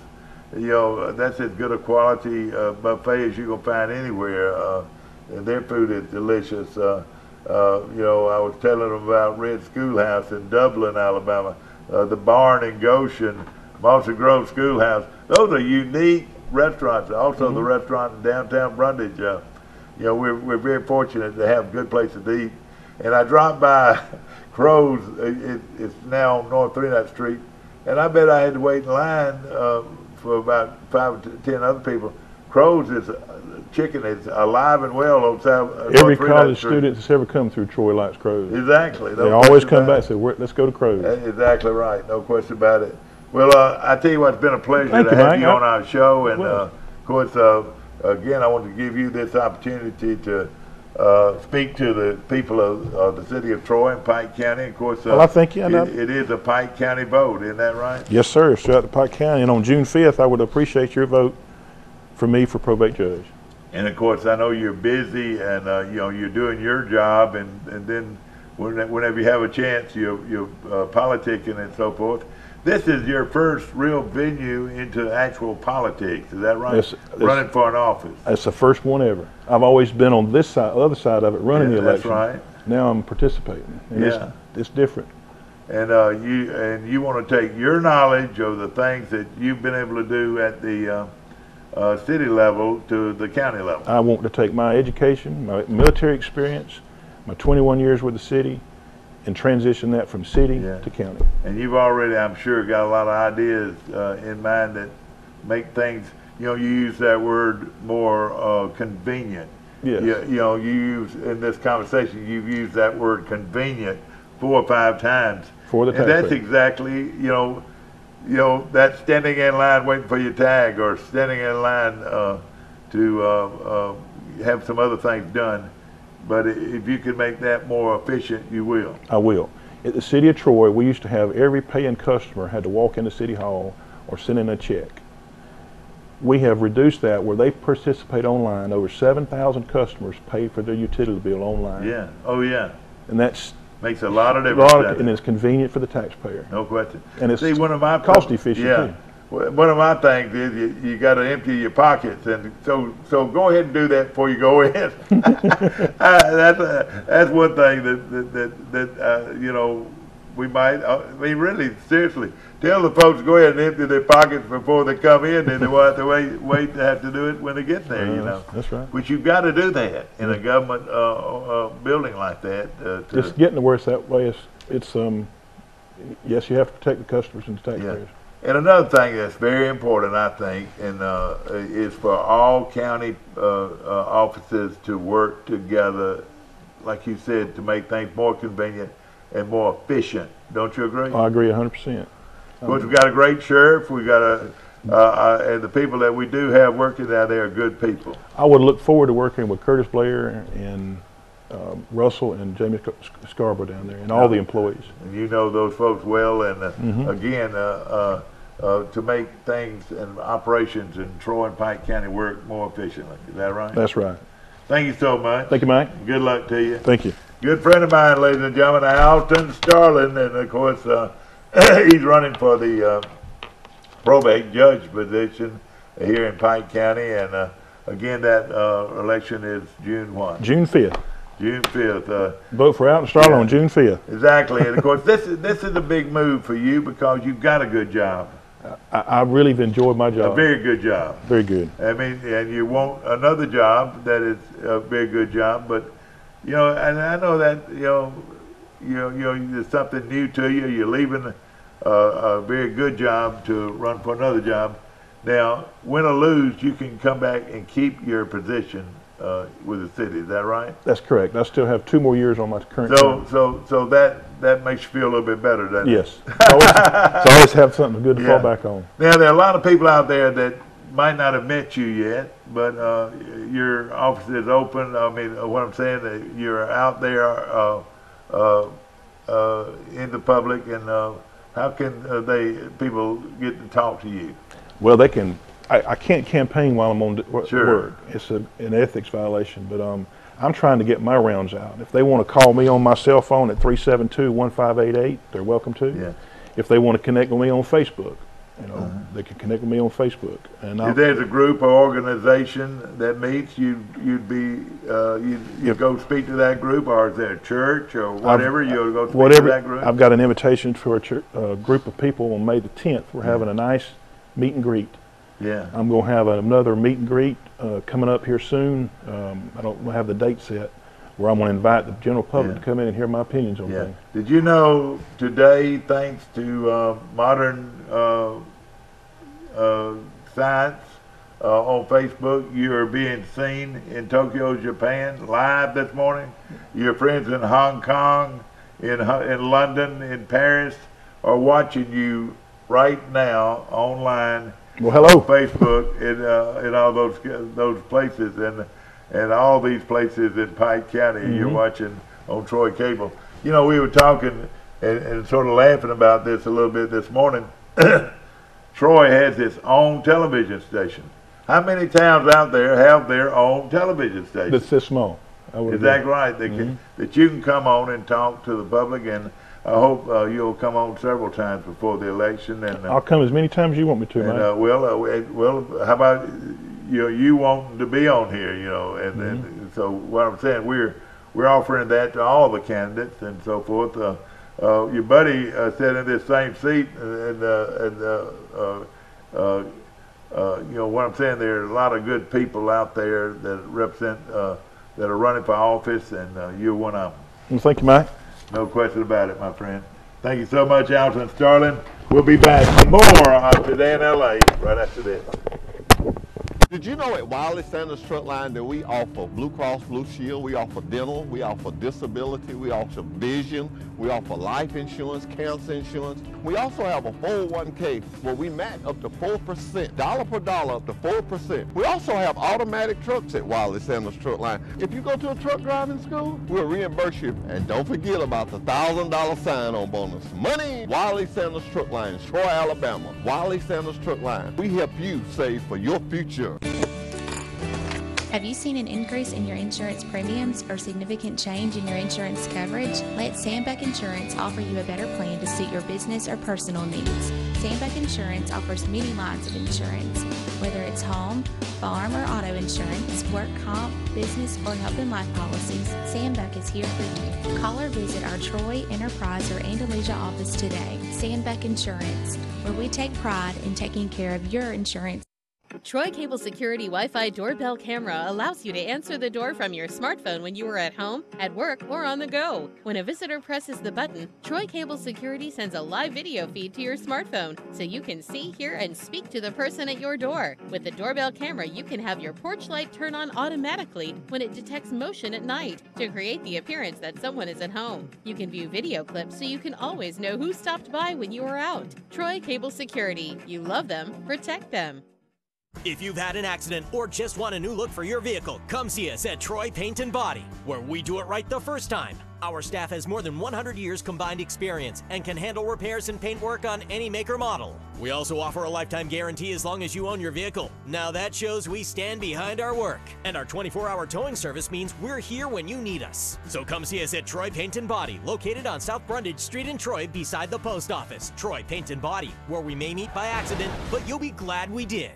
That's as good a quality buffet as you're going to find anywhere. And their food is delicious. I was telling them about Red Schoolhouse in Dublin, Alabama, the Barn in Goshen, Mossy Grove Schoolhouse. Those are unique restaurants. Also, the restaurant in downtown Brundage. We're very fortunate to have good places to eat. And I dropped by Crow's. It's now on North 39th Street. And I bet I had to wait in line for about 5 to 10 other people. Crow's chicken is alive and well on South. Every college student that's ever come through Troy likes Crow's. Exactly. They always come back and say, let's go to Crow's. Exactly right. No question about it. Well, I tell you what, it's been a pleasure to have you on our show. And of course, again, I want to give you this opportunity to speak to the people of the city of Troy and Pike County. Of course, well, I think it is a Pike County vote, isn't that right? Yes, sir. It's throughout the Pike County. And on June 5th, I would appreciate your vote for me for probate judge. And of course, I know you're busy, and you're doing your job, and then whenever you have a chance, you're politicking and so forth. This is your first real venue into actual politics. Is that right? Running for an office. That's the first one ever. I've always been on this side, other side of it, running the election. That's right. Now I'm participating. And it's different. And you want to take your knowledge of the things that you've been able to do at the city level to the county level. I want to take my education, my military experience, my 21 years with the city, and transition that from city to county. And you've already, I'm sure, got a lot of ideas in mind that make things, you use that word more convenient. Yes. You use, in this conversation, you've used that word convenient 4 or 5 times. For the taxpayer. And that's exactly, you know, that standing in line waiting for your tag, or standing in line to have some other things done. But if you can make that more efficient, you will. I will. At the City of Troy, we used to have every paying customer had to walk into City Hall or send in a check. We have reduced that where they participate online. Over 7,000 customers pay for their utility bill online. Yeah. Oh, yeah. And that's makes a lot of difference. And it's convenient for the taxpayer. No question. And it's one of my cost efficient yeah. too. One of my things is you got to empty your pockets, and so go ahead and do that before you go in. That's one thing that you know, we might. I mean, really, seriously, tell the folks to go ahead and empty their pockets before they come in, and they will have to wait to have to do it when they get there. You know, that's right. But you've got to do that in a government building like that. Just getting to where it's that way. It's yes, you have to protect the customers and the taxpayers. Yeah. And another thing that's very important, I think, and is for all county offices to work together, like you said, to make things more convenient and more efficient. Don't you agree? I agree 100%. Of course, we've got a great sheriff. We've got and the people that we do have working out there are good people. I would look forward to working with Curtis Blair and Russell and Jamie Scarborough down there, and all the employees. And you know those folks well, and again, to make things and operations in Troy and Pike County work more efficiently. Is that right? That's right. Thank you so much. Thank you, Mike. Good luck to you. Thank you. Good friend of mine, ladies and gentlemen, Alton Starling, and of course he's running for the probate judge position here in Pike County, and again, that election is June what? June 5th. June 5th. Vote for Alton Starling on June 5th. Exactly, and of course this is a big move for you because you've got a good job. I really have enjoyed my job. A very good job. Very good. I mean, and you want another job that is a very good job, but you know, and I know that you know, there's something new to you. You're leaving a very good job to run for another job. Now, win or lose, you can come back and keep your position with the city. Is that right? That's correct. I still have 2 more years on my current term. So that makes you feel a little bit better, doesn't it? Yes. So always have something good to fall back on. Now, there are a lot of people out there that might not have met you yet, but your office is open. I mean, what I'm saying, that you're out there in the public, and how can people get to talk to you? Well, they can. I can't campaign while I'm on work. It's an ethics violation, but I'm trying to get my rounds out. If they want to call me on my cell phone at 372-1588, they're welcome to. Yeah. If they want to connect with me on Facebook, you know, they can connect with me on Facebook. And if there's a group or organization that meets, you'd go speak to that group, or is there a church or whatever? You'll go speak to that group. I've got an invitation for a group of people on May the 10th. We're having a nice meet and greet. Yeah. I'm going to have another meet and greet coming up here soon. I don't have the date set, where I'm going to invite the general public to come in and hear my opinions on things. Did you know today, thanks to modern science on Facebook, you are being seen in Tokyo, Japan, live this morning? Your friends in Hong Kong, in London, in Paris are watching you right now online. Well, hello. On Facebook and all those places, and all these places in Pike County. You're watching on Troy Cable. You know, we were talking and sort of laughing about this a little bit this morning. Troy has its own television station. How many towns out there have their own television station? That's this small. Is that right? That you can come on and talk to the public, and I hope you'll come on several times before the election. And I'll come as many times as you want me to, Mike. Well, how about you wanting to be on here? You know, and so what I'm saying, we're offering that to all the candidates and so forth. Your buddy sat in this same seat, and you know what I'm saying. There are a lot of good people out there that represent, that are running for office, and you're one of them. Well, thank you, Mike. No question about it, my friend. Thank you so much, Alton Starling. We'll be back with more on Today in LA right after this. Did you know at Wiley Sanders Truck Line that we offer Blue Cross Blue Shield, we offer dental, we offer disability, we offer vision, we offer life insurance, cancer insurance. We also have a 401k where we match up to 4%, dollar per dollar up to 4%. We also have automatic trucks at Wiley Sanders Truck Line. If you go to a truck driving school, we'll reimburse you. And don't forget about the $1,000 sign-on bonus. Money! Wiley Sanders Truck Line, Troy, Alabama. Wiley Sanders Truck Line. We help you save for your future. Have you seen an increase in your insurance premiums or significant change in your insurance coverage? Let Sandbeck Insurance offer you a better plan to suit your business or personal needs. Sandbeck Insurance offers many lines of insurance, whether it's home, farm, or auto insurance, work comp, business, or health and life policies. Sandbeck is here for you. Call or visit our Troy, Enterprise, or Andalusia office today. Sandbeck Insurance, where we take pride in taking care of your insurance. Troy Cable Security Wi-Fi doorbell camera allows you to answer the door from your smartphone when you are at home, at work, or on the go. When a visitor presses the button, Troy Cable Security sends a live video feed to your smartphone so you can see, hear, and speak to the person at your door. With the doorbell camera, you can have your porch light turn on automatically when it detects motion at night to create the appearance that someone is at home. You can view video clips so you can always know who stopped by when you are out. Troy Cable Security. You love them, protect them. If you've had an accident or just want a new look for your vehicle, come see us at Troy Paint and Body, where we do it right the first time. Our staff has more than 100 years combined experience and can handle repairs and paint work on any make or model. We also offer a lifetime guarantee as long as you own your vehicle. Now that shows we stand behind our work. And our 24-hour towing service means we're here when you need us. So come see us at Troy Paint and Body, located on South Brundage Street in Troy beside the post office. Troy Paint and Body, where we may meet by accident, but you'll be glad we did.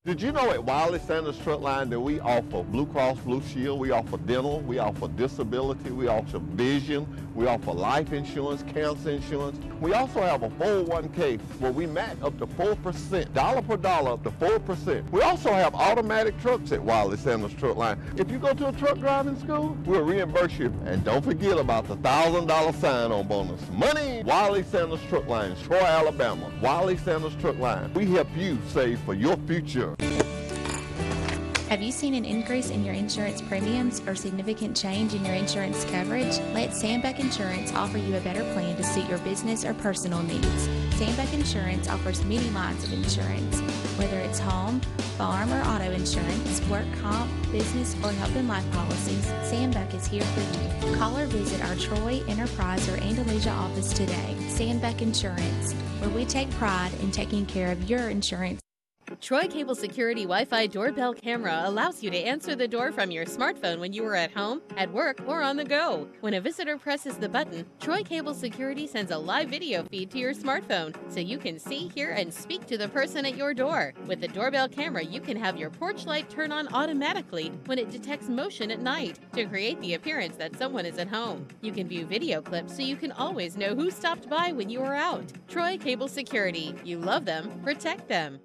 Did you know at Wiley Sanders Truck Line that we offer Blue Cross Blue Shield, we offer dental, we offer disability, we offer vision, we offer life insurance, cancer insurance. We also have a 401k where we match up to 4%, dollar per dollar up to 4%. We also have automatic trucks at Wiley Sanders Truck Line. If you go to a truck driving school, we'll reimburse you. And don't forget about the $1,000 sign-on bonus. Money! Wiley Sanders Truck Line, Troy, Alabama. Wiley Sanders Truck Line. We help you save for your future. Have you seen an increase in your insurance premiums or significant change in your insurance coverage? Let Sandbeck Insurance offer you a better plan to suit your business or personal needs. Sandbeck Insurance offers many lines of insurance, whether it's home, farm, or auto insurance, work comp, business, or health and life policies. Sandbeck is here for you. Call or visit our Troy, Enterprise, or Andalusia office today. Sandbeck Insurance, where we take pride in taking care of your insurance. Troy Cable Security Wi-Fi doorbell camera allows you to answer the door from your smartphone when you are at home, at work, or on the go. When a visitor presses the button, Troy Cable Security sends a live video feed to your smartphone so you can see, hear, and speak to the person at your door. With the doorbell camera, you can have your porch light turn on automatically when it detects motion at night to create the appearance that someone is at home. You can view video clips so you can always know who stopped by when you are out. Troy Cable Security. You love them, protect them.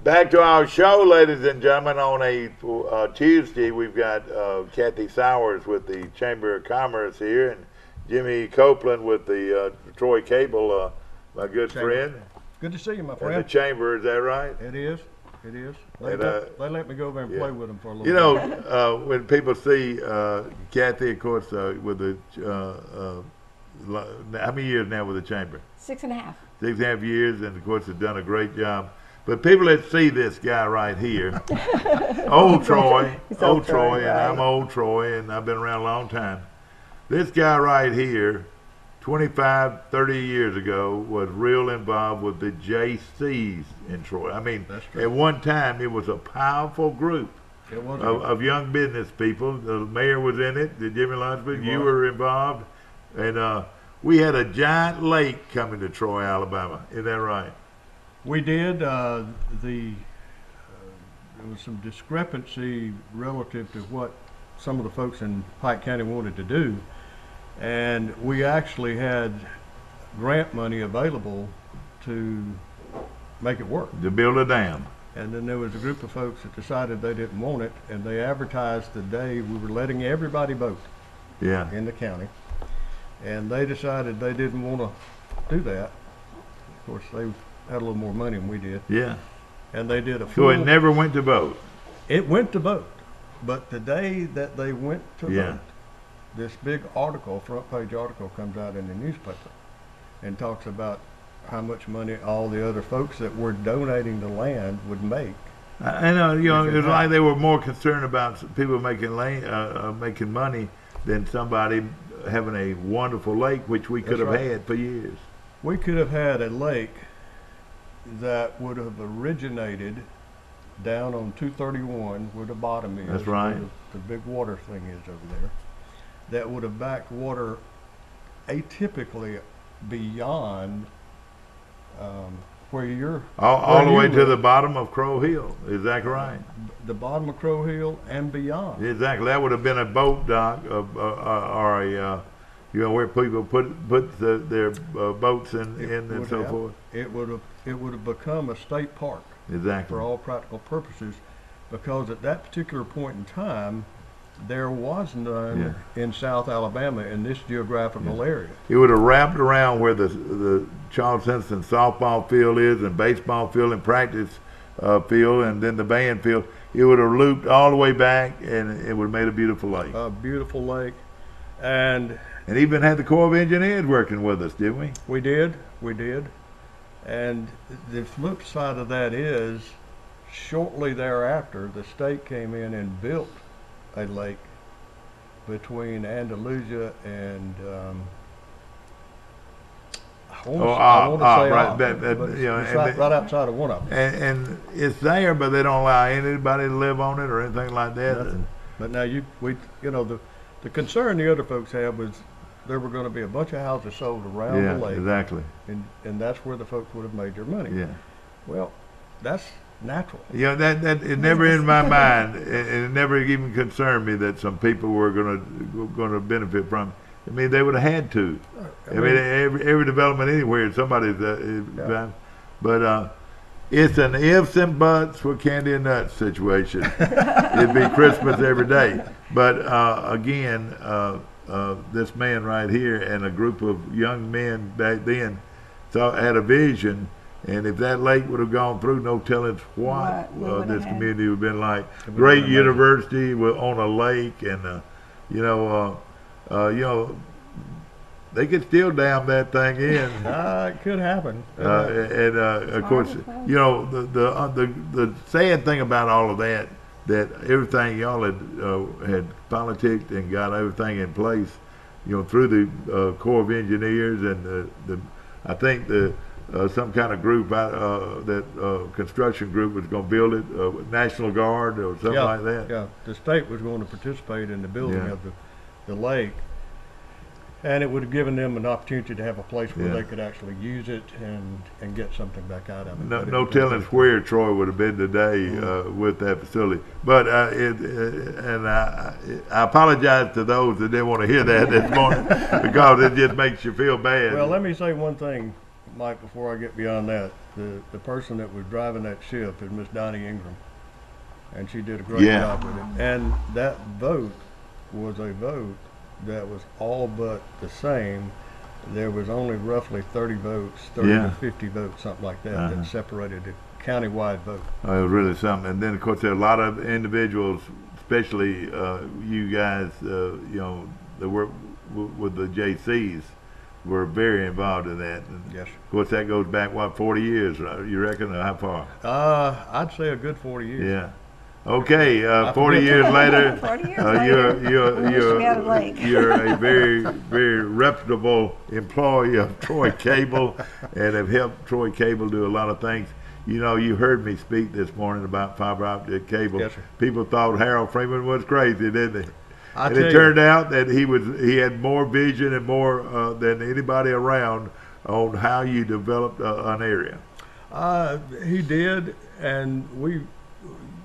Back to our show, ladies and gentlemen. On a Tuesday, we've got Kathy Sowers with the Chamber of Commerce here, and Jimmy Copeland with the Troy Cable, my good friend. Good to see you, my friend. And the Chamber, is that right? It is. It is. They let me go over and play with them for a little bit. You know, when people see Kathy, of course, with the how many years now with the Chamber? 6.5. 6.5 years, and of course, has done a great job. But people that see this guy right here, old Troy, and I'm old Troy, and I've been around a long time. This guy right here, 25, 30 years ago, was real involved with the JCs in Troy. I mean, at one time, it was a powerful group of young business people. The mayor was in it, the Jimmy Lunsford, you were involved, and we had a giant lake coming to Troy, Alabama. Is that right? We did. There was some discrepancy relative to what some of the folks in Pike County wanted to do, and we actually had grant money available to make it work. To build a dam. And then there was a group of folks that decided they didn't want it, and they advertised the day we were letting everybody vote in the county, and they decided they didn't want to do that. Of course, they had a little more money than we did. Yeah. and they did a So full. it never went to vote. It went to vote, but the day that they went to vote, this big article, front page article, comes out in the newspaper and talks about how much money all the other folks that were donating the land would make. I know, it's like they were more concerned about people making making money than somebody having a wonderful lake, which we could have had for years. We could have had a lake that would have originated down on 231 where the bottom is. That's right. Where the big water thing is over there. That would have backed water atypically beyond where you're... All the way to the bottom of Crow Hill. Is that right? The bottom of Crow Hill and beyond. Exactly. That would have been a boat dock or a... where people put their boats in and so forth. It would have become a state park. Exactly. For all practical purposes, because at that particular point in time, there was none in South Alabama in this geographical area. It would have wrapped around where the Charles Simpson softball field is, and baseball field, and practice field, and then the band field. It would have looped all the way back, and it would have made a beautiful lake. A beautiful lake, and even had the Corps of Engineers working with us, didn't we? We did. And the flip side of that is, shortly thereafter, the state came in and built a lake between Andalusia and right outside of one of them. And it's there, but they don't allow anybody to live on it or anything like that. Nothing. But now the concern the other folks had was there were going to be a bunch of houses sold around the lake. Exactly. And that's where the folks would have made their money. Yeah. Well, that's natural. That it never in my mind, it never even concerned me that some people were going to benefit from it. I mean, they would have had to. I mean every development anywhere, somebody's but it's an ifs and buts for candy and nuts situation. It'd be Christmas every day. But again, this man right here and a group of young men back then had a vision, and if that lake would have gone through, no telling what this community would have been like. Great university on a lake, and they could still dam that thing in. It could happen. And of course, the sad thing about all of that everything y'all had politicked and got everything in place, through the Corps of Engineers and I think some kind of group construction group was going to build it, National Guard or something like that. Yeah, the state was going to participate in the building of the lake. And it would have given them an opportunity to have a place where they could actually use it and get something back out of it. No telling where Troy would have been today with that facility. But I apologize to those that didn't want to hear that this morning because it just makes you feel bad. Well, let me say one thing, Mike, before I get beyond that. The person that was driving that ship is Miss Donnie Ingram, and she did a great job with it. And that vote was a vote that was all but the same. There was only roughly 30 votes, 30 to 50 votes, something like that, that separated the county-wide vote. It was really something. And then, of course, there are a lot of individuals, especially you guys, that work with the JCs, were very involved in that. And yes. Of course, that goes back, 40 years, you reckon, or how far? I'd say a good 40 years. Yeah. Okay, 40 years later, you're a very, very reputable employee of Troy Cable and have helped Troy Cable do a lot of things. You heard me speak this morning about fiber optic cable. Yes, sir. People thought Harold Freeman was crazy, didn't they? And it turned out that he had more vision and more than anybody around on how you developed an area. He did, and we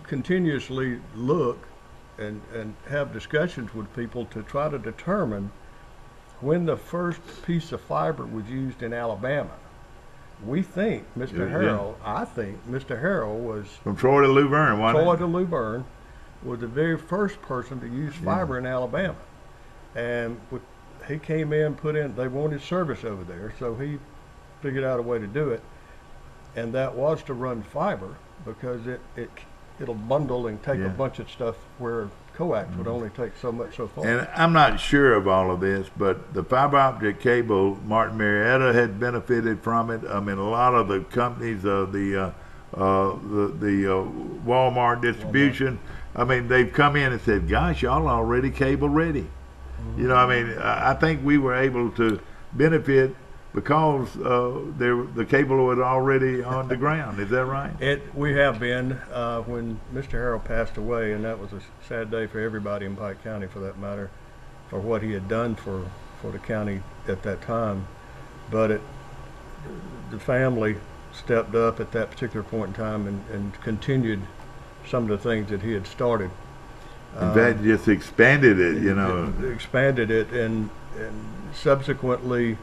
continuously look and have discussions with people to try to determine when the first piece of fiber was used in Alabama. We think Mr. Harrell, I think Mr. Harrell was from Troy to Luverne, wasn't it? Troy to Luverne was the very first person to use fiber in Alabama. And he came in, they wanted service over there, so he figured out a way to do it. And that was to run fiber because it'll bundle and take a bunch of stuff where coax would only take so much so far. And I'm not sure of all of this, but the fiber optic cable, Martin Marietta had benefited from it. I mean, a lot of the companies, the Walmart distribution, I mean, they've come in and said, gosh, y'all are already cable ready. You know, I mean, I think we were able to benefit because the cable was already on the ground. Is that right? We have been. When Mr. Harrell passed away, and that was a sad day for everybody in Pike County for that matter, for what he had done for the county at that time. But the family stepped up at that particular point in time and continued some of the things that he had started. In fact, just expanded it, you know. Expanded it, and subsequently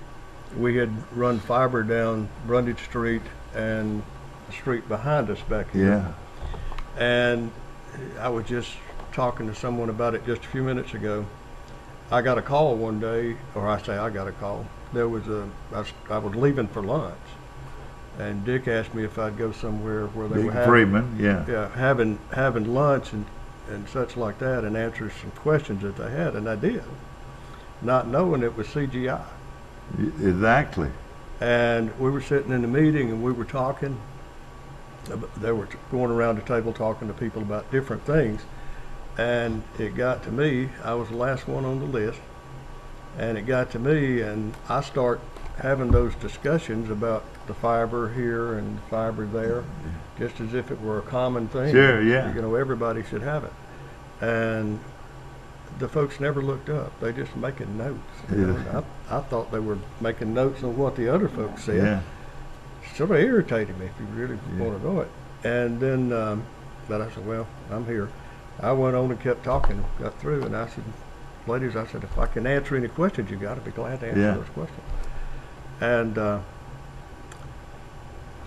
we had run fiber down Brundage Street and the street behind us back here. Yeah. And I was just talking to someone about it just a few minutes ago. I got a call one day, or I got a call. There was I was leaving for lunch, and Dick asked me if I'd go somewhere where they were having Freeman, having lunch and such like that, and answer some questions that they had, and I did, not knowing it was CGI. Exactly. And we were sitting in the meeting and we were talking. They were going around the table talking to people about different things, and it got to me. I was the last one on the list, and it got to me, and I start having those discussions about the fiber here and the fiber there, just as if it were a common thing. Sure, yeah. You know, everybody should have it. And the folks never looked up. They just making notes. You know? I thought they were making notes on what the other folks said. Yeah. Sort of irritated me, if you really want to know it. And then, but I said, well, I'm here. I went on and kept talking, got through, and I said, ladies, I said, if I can answer any questions you got, I'd be glad to answer those questions. And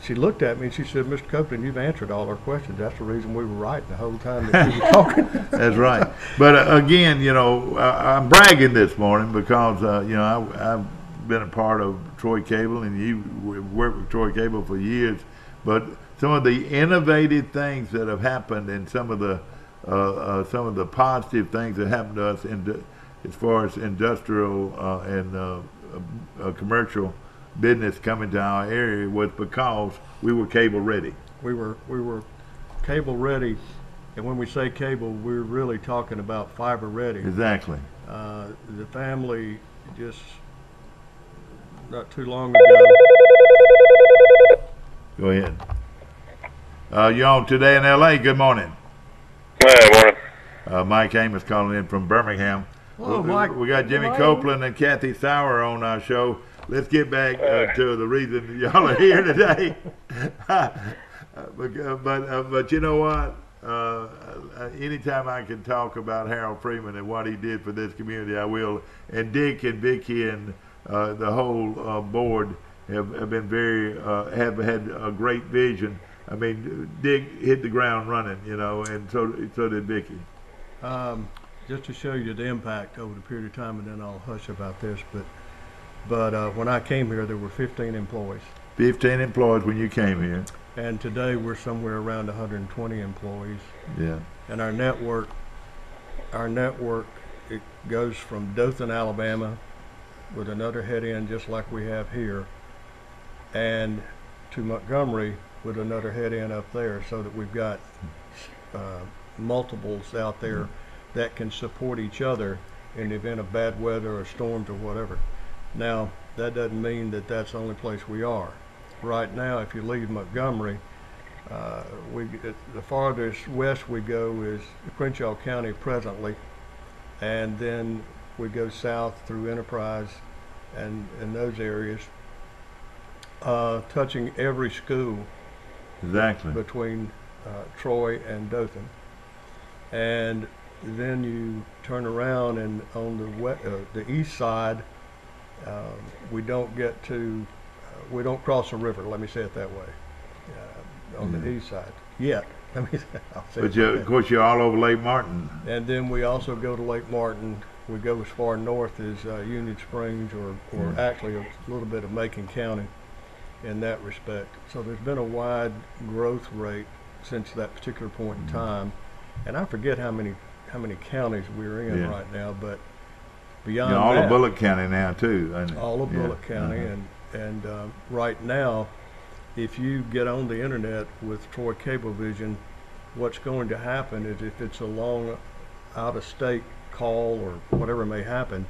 she looked at me and she said, Mr. Copeland, you've answered all our questions. That's the reason we were right the whole time that you were talking. That's right. But again, you know, I'm bragging this morning because, you know, I've been a part of Troy Cable, and you worked with Troy Cable for years. But some of the innovative things that have happened, and some of the positive things that happened to us as far as industrial and commercial business coming to our area, was because we were cable ready. We were cable ready, and when we say cable, we're really talking about fiber ready. Exactly. The family just not too long ago. Go ahead. You're on Today in L.A. Good morning. Hey, morning. Mike Amos calling in from Birmingham. Hello, Mike. We got Jimmy Copeland and Kathy Sauer on our show. Let's get back to the reason y'all are here today. But you know what? Anytime I can talk about Harold Freeman and what he did for this community, I will. And Dick and Vicki and the whole board have been have had a great vision. I mean, Dick hit the ground running, you know, and so did Vicki. Just to show you the impact over the period of time, and then I'll hush about this, but when I came here, there were 15 employees. 15 employees when you came here. And today we're somewhere around 120 employees. Yeah. And our network, it goes from Dothan, Alabama, with another head end just like we have here, and to Montgomery with another head end up there, so that we've got multiples out there that can support each other in the event of bad weather or storms or whatever. Now, that doesn't mean that that's the only place we are. Right now, if you leave Montgomery, the farthest west we go is Crenshaw County presently, and then we go south through Enterprise and those areas, touching every school between Troy and Dothan. And then you turn around, and on the east side, we don't cross a river, let me say it that way, on the east side yet. But of course you're all over Lake Martin. And then we also go to Lake Martin. We go as far north as Union Springs, or actually a little bit of Macon County in that respect. So there's been a wide growth rate since that particular point in time, and I forget how many counties we're in right now, but beyond all that, of Bullock County now too. all of Bullock County, and right now, if you get on the internet with Troy Cablevision, what's going to happen is if it's a long out-of-state call or whatever may happen,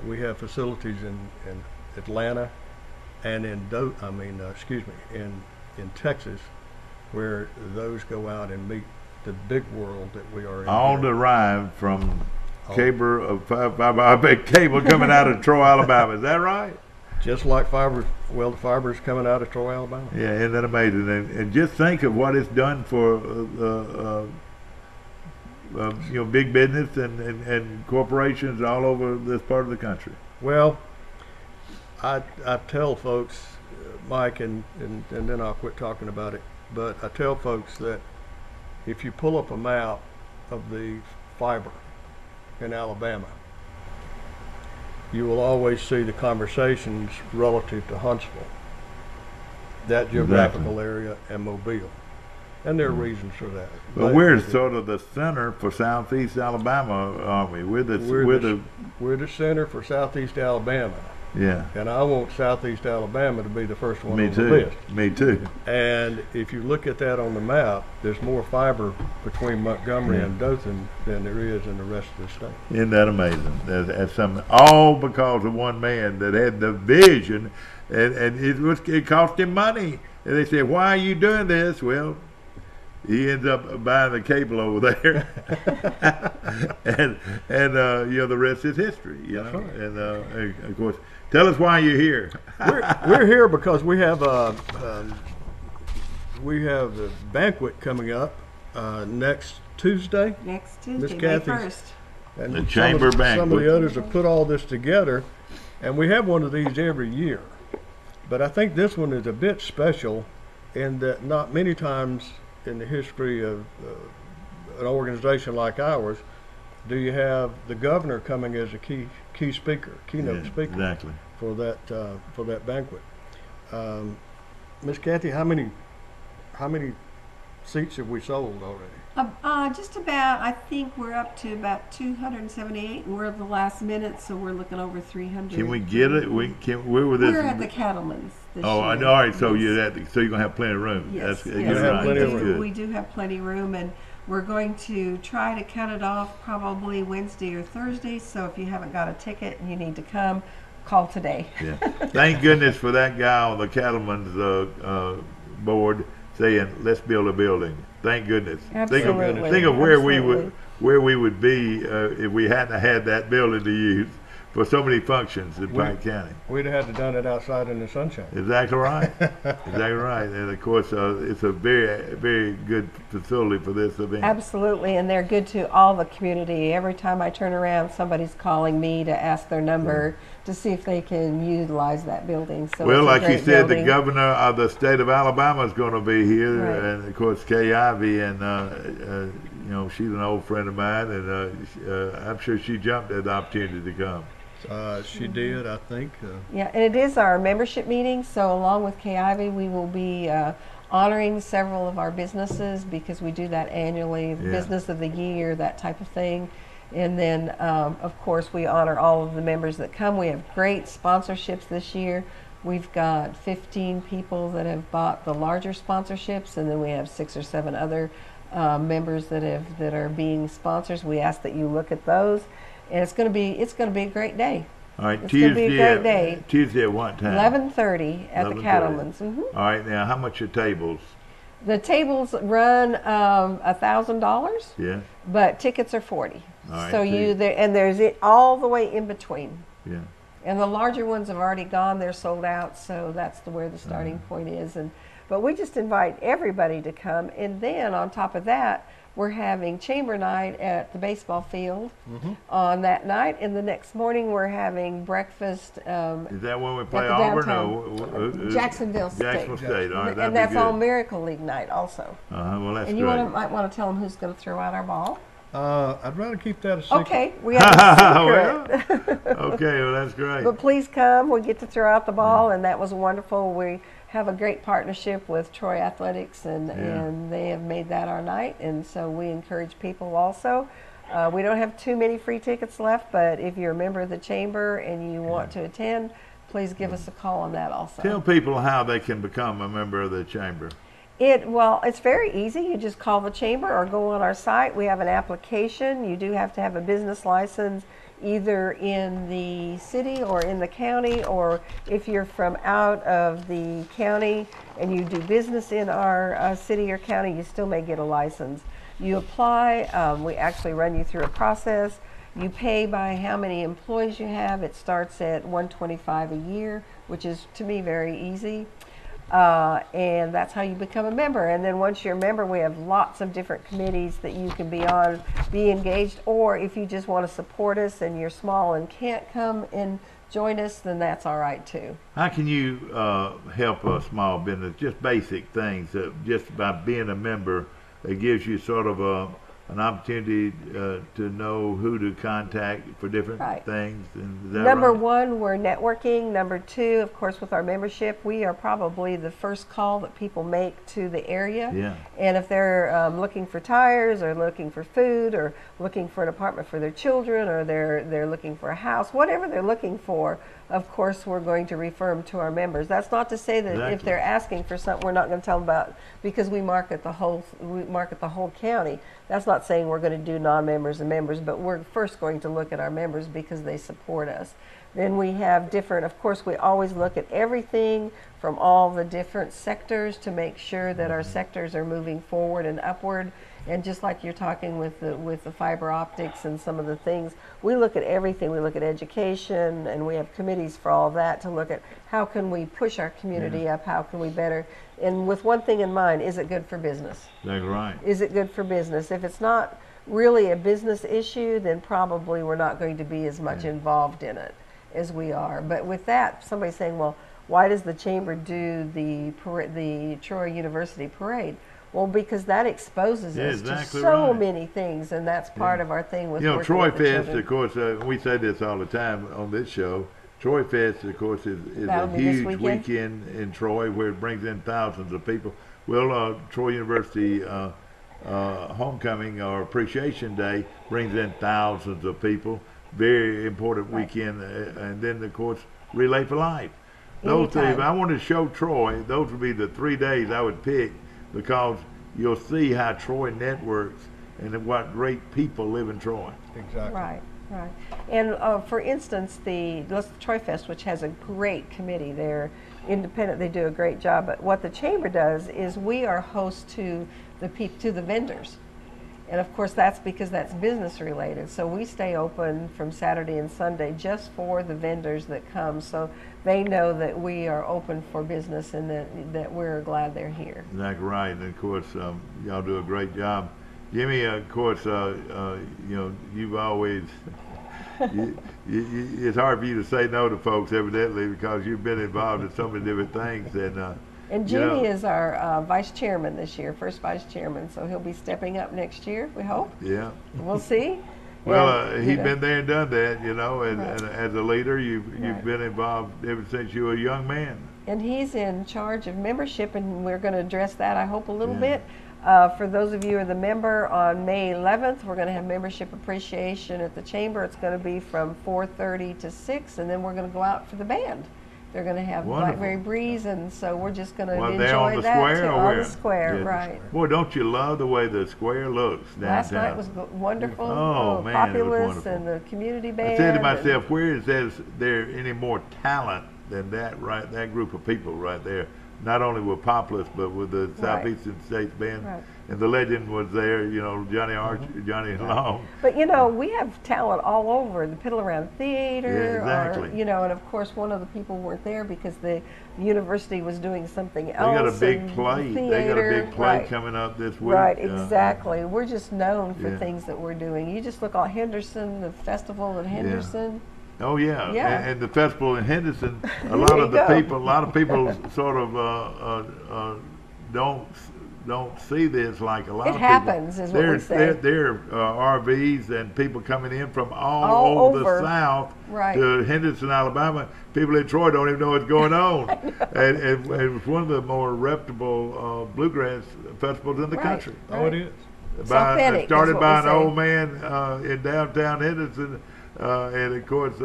we have facilities in Atlanta and in Texas, where those go out and meet the big world that we are in. All derived from cable coming out of Troy, Alabama. Is that right? Just like fiber, the fiber's coming out of Troy, Alabama. Yeah, isn't that amazing? And just think of what it's done for big business and corporations all over this part of the country. Well, I tell folks, Mike, and then I'll quit talking about it, but I tell folks that if you pull up a map of the fiber in Alabama, you will always see the conversations relative to Huntsville, that geographical area, and Mobile. And there are reasons for that. But we're sort of the center for Southeast Alabama, aren't we? We're the center for Southeast Alabama. Yeah. And I want Southeast Alabama to be the first one on the list. Me too. And if you look at that on the map, there's more fiber between Montgomery and Dothan than there is in the rest of the state. Isn't that amazing? That's something, all because of one man that had the vision, and it cost him money. And they said, "Why are you doing this?" Well, he ends up buying the cable over there, and the rest is history. And of course, tell us why you're here. We're here because we have a banquet coming up next Tuesday. Next Tuesday, Miss May Kathy's, 1st. and the chamber banquet. Some of the others have put all this together, and we have one of these every year. But I think this one is a bit special in that not many times in the history of an organization like ours do you have the governor coming as a key speaker, keynote speaker. Exactly. For that banquet. Miss Kathy, how many seats have we sold already? Just about, I think we're up to about 278, and we're at the last minute, so we're looking over 300. Can we get it? Where were this? We're at the Cattleman's this year. I know. All right, so you're gonna have plenty of room. Yes, That's yes, we do have plenty of room, and we're going to try to cut it off probably Wednesday or Thursday. So if you haven't got a ticket and you need to come, call today. Yeah. Thank goodness for that guy on the Cattleman's board saying, "Let's build a building." Thank goodness. Absolutely. Think of where we would be if we hadn't had that building to use for so many functions in Pike County. We'd have had to done it outside in the sunshine. Exactly right. Exactly right. And of course, it's a very, very good facility for this event. Absolutely, and they're good to all the community. Every time I turn around, somebody's calling me to ask their number to see if they can utilize that building. So well, like you said, the governor of the state of Alabama is going to be here, and of course Kay Ivey, and she's an old friend of mine, and I'm sure she jumped at the opportunity to come. She did, I think. Yeah, and it is our membership meeting, so along with Kay Ivey, we will be honoring several of our businesses because we do that annually, business of the year, that type of thing. And then, of course, we honor all of the members that come. We have great sponsorships this year. We've got 15 people that have bought the larger sponsorships, and then we have 6 or 7 other members that are being sponsors. We ask that you look at those, and it's going to be a great day. All right, it's going to be a great day. Tuesday at what time? 11:30 at the Cattleman's. All right, now how much are tables? The tables run $1,000. Yeah. But tickets are $40. All right, so there's it all the way in between. Yeah. And the larger ones have already gone; they're sold out. So that's where the starting point is. But we just invite everybody to come. And then on top of that, we're having chamber night at the baseball field on that night. And the next morning, we're having breakfast. Is that when we play Auburn or Jacksonville State? Jacksonville State. All right, and that's all Miracle League night also. Well, that's and you might want to tell them who's going to throw out our ball. I'd rather keep that a secret. Okay, we have a secret. Okay, well that's great. But please come. We get to throw out the ball, and that was wonderful. have a great partnership with Troy Athletics, and they have made that our night, and so we encourage people also. We don't have too many free tickets left, but if you're a member of the Chamber and you want to attend, please give us a call on that also. Tell people how they can become a member of the Chamber. Well, it's very easy. You just call the Chamber or go on our site. We have an application. You do have to have a business license either in the city or in the county, or if you're from out of the county and you do business in our city or county, you still may get a license. You apply. We actually run you through a process. You pay by how many employees you have. It starts at $125 a year, which is, to me, very easy. And that's how you become a member. And then once you're a member, we have lots of different committees that you can be on, be engaged, or if you just want to support us and you're small and can't come and join us, then that's all right too. How can you help a small business? Just basic things, just by being a member, it gives you sort of an opportunity to know who to contact for different things. And is that Number right? one, we're networking. Number two, of course, with our membership, we are probably the first call that people make to the area. Yeah. And if they're looking for tires or looking for food or looking for an apartment for their children or they're looking for a house, whatever they're looking for, of course, we're going to refer them to our members. That's not to say that if they're asking for something, we're not going to tell them about, because we market the whole county. That's not saying we're going to do non-members and members, but we're first going to look at our members because they support us. Then we have different, of course, we always look at everything from all the different sectors to make sure that our sectors are moving forward and upward. And just like you're talking with the fiber optics and some of the things, we look at everything. We look at education, and we have committees for all that to look at how can we push our community up, how can we better, and with one thing in mind, is it good for business? That's right. Is it good for business? If it's not really a business issue, then probably we're not going to be as much involved in it as we are. But with that, somebody's saying, well, why does the Chamber do the Troy University parade? Well, because that exposes us to so many things, and that's part of our thing with Troy Fest, of course, we say this all the time on this show. Troy Fest, of course, is a huge weekend in Troy where it brings in thousands of people. Well, Troy University Homecoming or Appreciation Day brings in thousands of people. Very important weekend. And then, of course, Relay for Life. Those three, if I wanted to show Troy, those would be the 3 days I would pick, because you'll see how Troy networks and what great people live in Troy. Exactly. Right. And for instance, the Troy Fest, which has a great committee, they're independent, they do a great job. But what the Chamber does is we are host to the vendors. And of course that's because that's business related. So we stay open from Saturday and Sunday just for the vendors that come. So they know that we are open for business and that we're glad they're here. That's right. And of course, y'all do a great job. Jimmy, of course, you've always, it's hard for you to say no to folks evidently because you've been involved in so many different things. And Jimmy is our vice chairman this year, first vice chairman, so he'll be stepping up next year, we hope. Yeah. We'll see. Well, he's been there and done that, and as a leader, you've been involved ever since you were a young man. And he's in charge of membership, and we're going to address that, I hope, a little bit. For those of you who are the member, on May 11th, we're going to have membership appreciation at the Chamber. It's going to be from 4:30 to 6, and then we're going to go out for the band. They're going to have Blackberry Breeze, and so we're just going to enjoy that too. On the square, right. Boy, don't you love the way the square looks downtown? Last night was wonderful. Oh, man, Populous and the community band. I said to myself, where is there any more talent than that group of people right there? Not only with Populous, but with the Southeastern States Band. Right. And the legend was there, Johnny Archer, Johnny Long. But we have talent all over the Piddle Around Theater. Yeah, exactly. And of course one of the people weren't there because the university was doing something else. They got a big play. They got a big play coming up this week. Right, exactly. We're just known for things that we're doing. You just look at Henderson, the festival at Henderson. Yeah. Oh yeah, and the festival in Henderson. A lot of people sort of don't don't see this like a lot It of people. happens, is what we say. There are RVs and people coming in from all over the South to Henderson, Alabama. People in Troy don't even know what's going on. and it's one of the more reputable bluegrass festivals in the country. Oh, it is. Started by an old man in downtown Henderson, and of course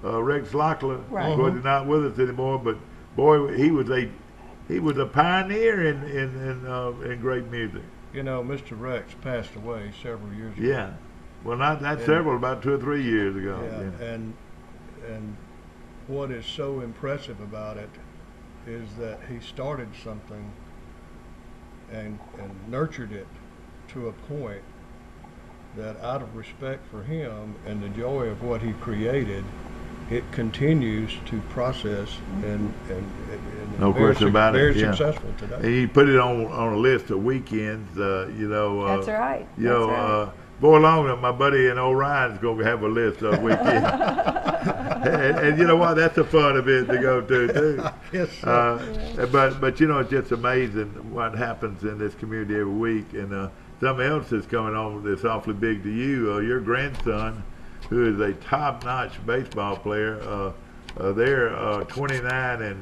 Rex Locklear. Of course, he's not with us anymore, but boy, he was a pioneer in great music. You know, Mr. Rex passed away several years ago. Yeah, well, not several, about 2 or 3 years ago. Yeah, and what is so impressive about it is that he started something and nurtured it to a point that, out of respect for him and the joy of what he created, it continues to process and no question about it. Very successful today. And he put it on a list of weekends. That's right. Boy, long my buddy in Orion's going to have a list of weekends. and you know what? That's a fun event to go to too. Yes. But it's just amazing what happens in this community every week. And something else that's coming on that's awfully big to you. Your grandson, who is a top-notch baseball player, they're 29-4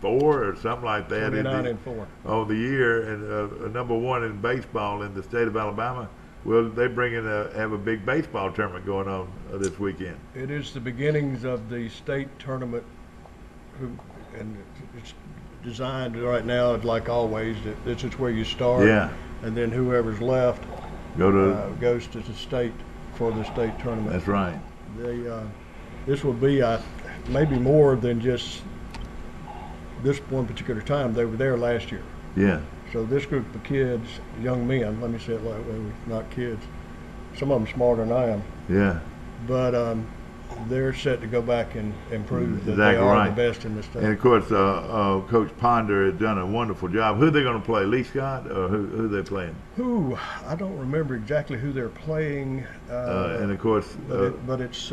or something like that. 29-4 on the year, and number 1 in baseball in the state of Alabama. Well, they have a big baseball tournament going on this weekend. It is the beginnings of the state tournament, and it's designed right now, like always, that this is where you start. Yeah. And then whoever's left goes to the state for the state tournament. That's right. This will be maybe more than just this one particular time. They were there last year. Yeah. So this group of kids, young men, let me say it that way, not kids. Some of them smarter than I am. Yeah. But they're set to go back and prove that they are the best in the state. And of course, Coach Ponder has done a wonderful job. Who are they going to play? Lee Scott, or who are they playing? I don't remember exactly who they're playing. And of course, but it's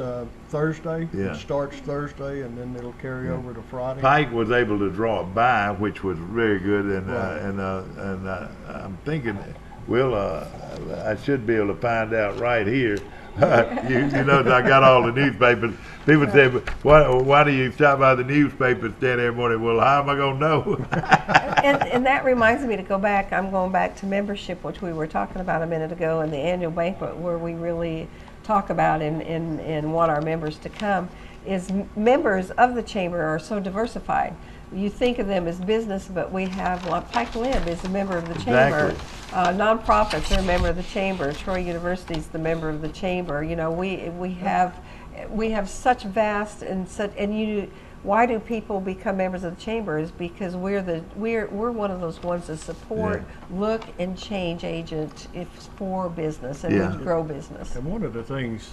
Thursday. Yeah. It starts Thursday, and then it'll carry over to Friday. Pike was able to draw a bye, which was very good, and I'm thinking, I should be able to find out right here. you know, I got all the newspapers. People say, why do you stop by the newspaper stand every morning? Well, how am I going to know? and that reminds me to go back. I'm going back to membership, which we were talking about a minute ago, and the annual banquet, where we really talk about and want our members to come, is members of the chamber are so diversified. You think of them as business, but we have Pike Lib is a member of the chamber. Nonprofits are a member of the chamber. Troy University is the member of the chamber. You know, we have such vast why do people become members of the chamber? Is because we're one of those ones that support, look and change agent for business and grow business. And one of the things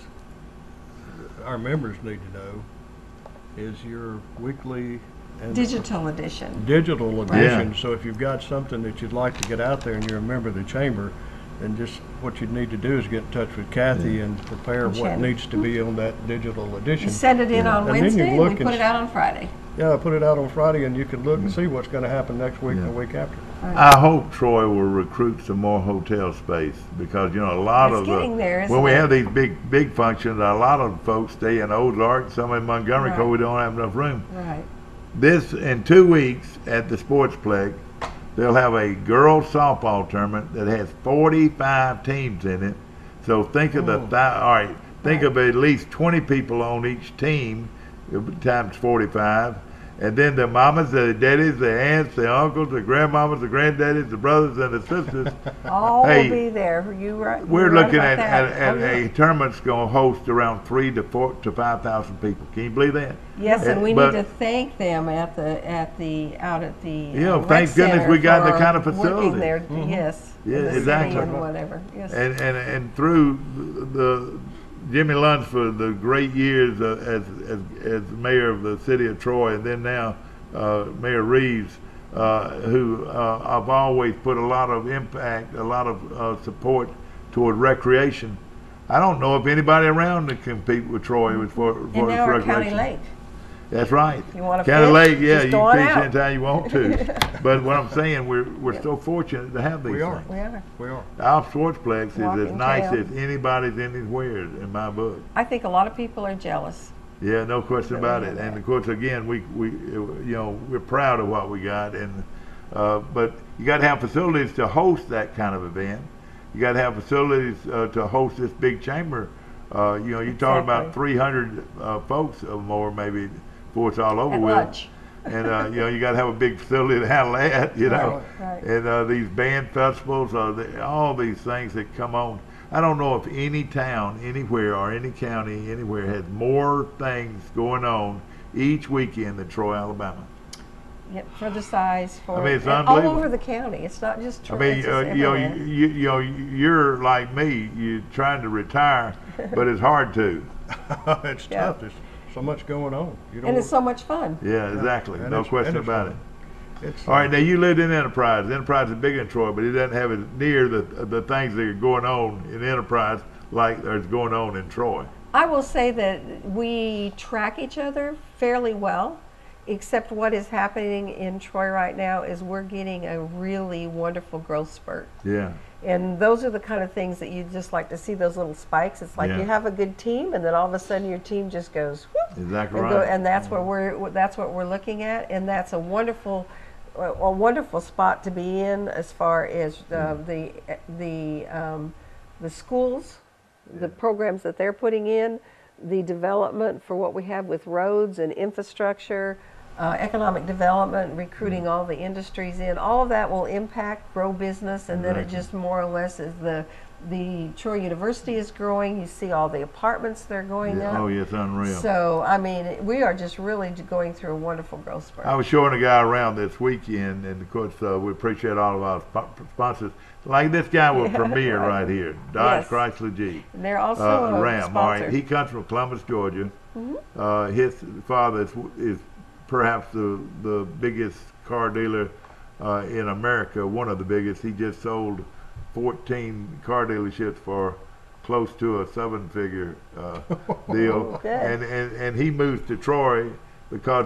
our members need to know is your weekly digital edition. Right. So if you've got something that you'd like to get out there and you're a member of the chamber, then just what you need to do is get in touch with Kathy and prepare what needs to be on that digital edition. You send it in on Wednesday and we put it out on Friday. Yeah, I put it out on Friday, and you can look and see what's going to happen next week and the week after. Right. I hope Troy will recruit some more hotel space, because a lot of when we have these big functions, a lot of folks stay in Ozark, some in Montgomery, because we don't have enough room. Right. This, in 2 weeks at the Sportsplex, they'll have a girls softball tournament that has 45 teams in it. So think of of at least 20 people on each team times 45. And then the mamas, the daddies, the aunts, the uncles, the grandmamas, the granddaddies, the brothers, and the sisters. All will be there. We're looking at a tournament that's going to host around 3,000 to 5,000 people. Can you believe that? Yes, and we need to thank them out at the thank goodness we got the kind of facility. Working there, yes. Yeah, exactly. And whatever. Yes. And through the Jimmy Lunsford, the great years as mayor of the city of Troy, and then now Mayor Reeves, who I've always put a lot of impact, a lot of support toward recreation. I don't know if anybody around can compete with Troy for and now recreation. County Lake. That's right. You want to kind of late, yeah. Just You go on can fish out. anytime you want to. But what I'm saying, we're so fortunate to have these things. We are. Our Sportsplex is as Walking nice town. as anybody's anywhere in my book. I think a lot of people are jealous. Yeah, no question about it. And of course, again, we we're proud of what we got, and but you got to have facilities to host that kind of event. You got to have facilities to host this big chamber. You're talking about 300 folks or more, maybe, before it's all over with. Lunch. And you got to have a big facility to handle that. Right. And these band festivals, all these things that come on. I don't know if any town anywhere or any county anywhere has more things going on each weekend than Troy, Alabama. Yep, for the size, for it's all unbelievable. over the county. It's not just Troy. I mean, it's everywhere. you're like me. You're trying to retire, but it's hard to. It's tough. There's so much going on. And it's so much fun. Yeah, exactly. And No question about fun. it. All right, now you lived in Enterprise. Enterprise is bigger than Troy, but it doesn't have it near the things that are going on in Enterprise like there's going on in Troy. I will say that we track each other fairly well, except what is happening in Troy right now is we're getting a really wonderful growth spurt. Yeah. And those are the kind of things that you just like to see, those little spikes. It's like you have a good team, and then all of a sudden your team just goes whoop. Exactly And, right. and that's what we're looking at, and that's a wonderful spot to be in as far as the schools, the programs that they're putting in, the development for what we have with roads and infrastructure, economic development, recruiting all the industries in. All of that will impact, grow business, and then it just more or less is the Troy University is growing. You see all the apartments that are going up. Oh, yeah, it's unreal. So, I mean, we are just really going through a wonderful growth spurt. I was showing a guy around this weekend, and of course, we appreciate all of our sponsors. Like this guy with Premier right here, Dodge Chrysler Jeep. And they're also a Ram. sponsor. All right, he comes from Columbus, Georgia. His father is perhaps the biggest car dealer in America, one of the biggest. He just sold 14 car dealerships for close to a seven-figure deal. And he moved to Troy because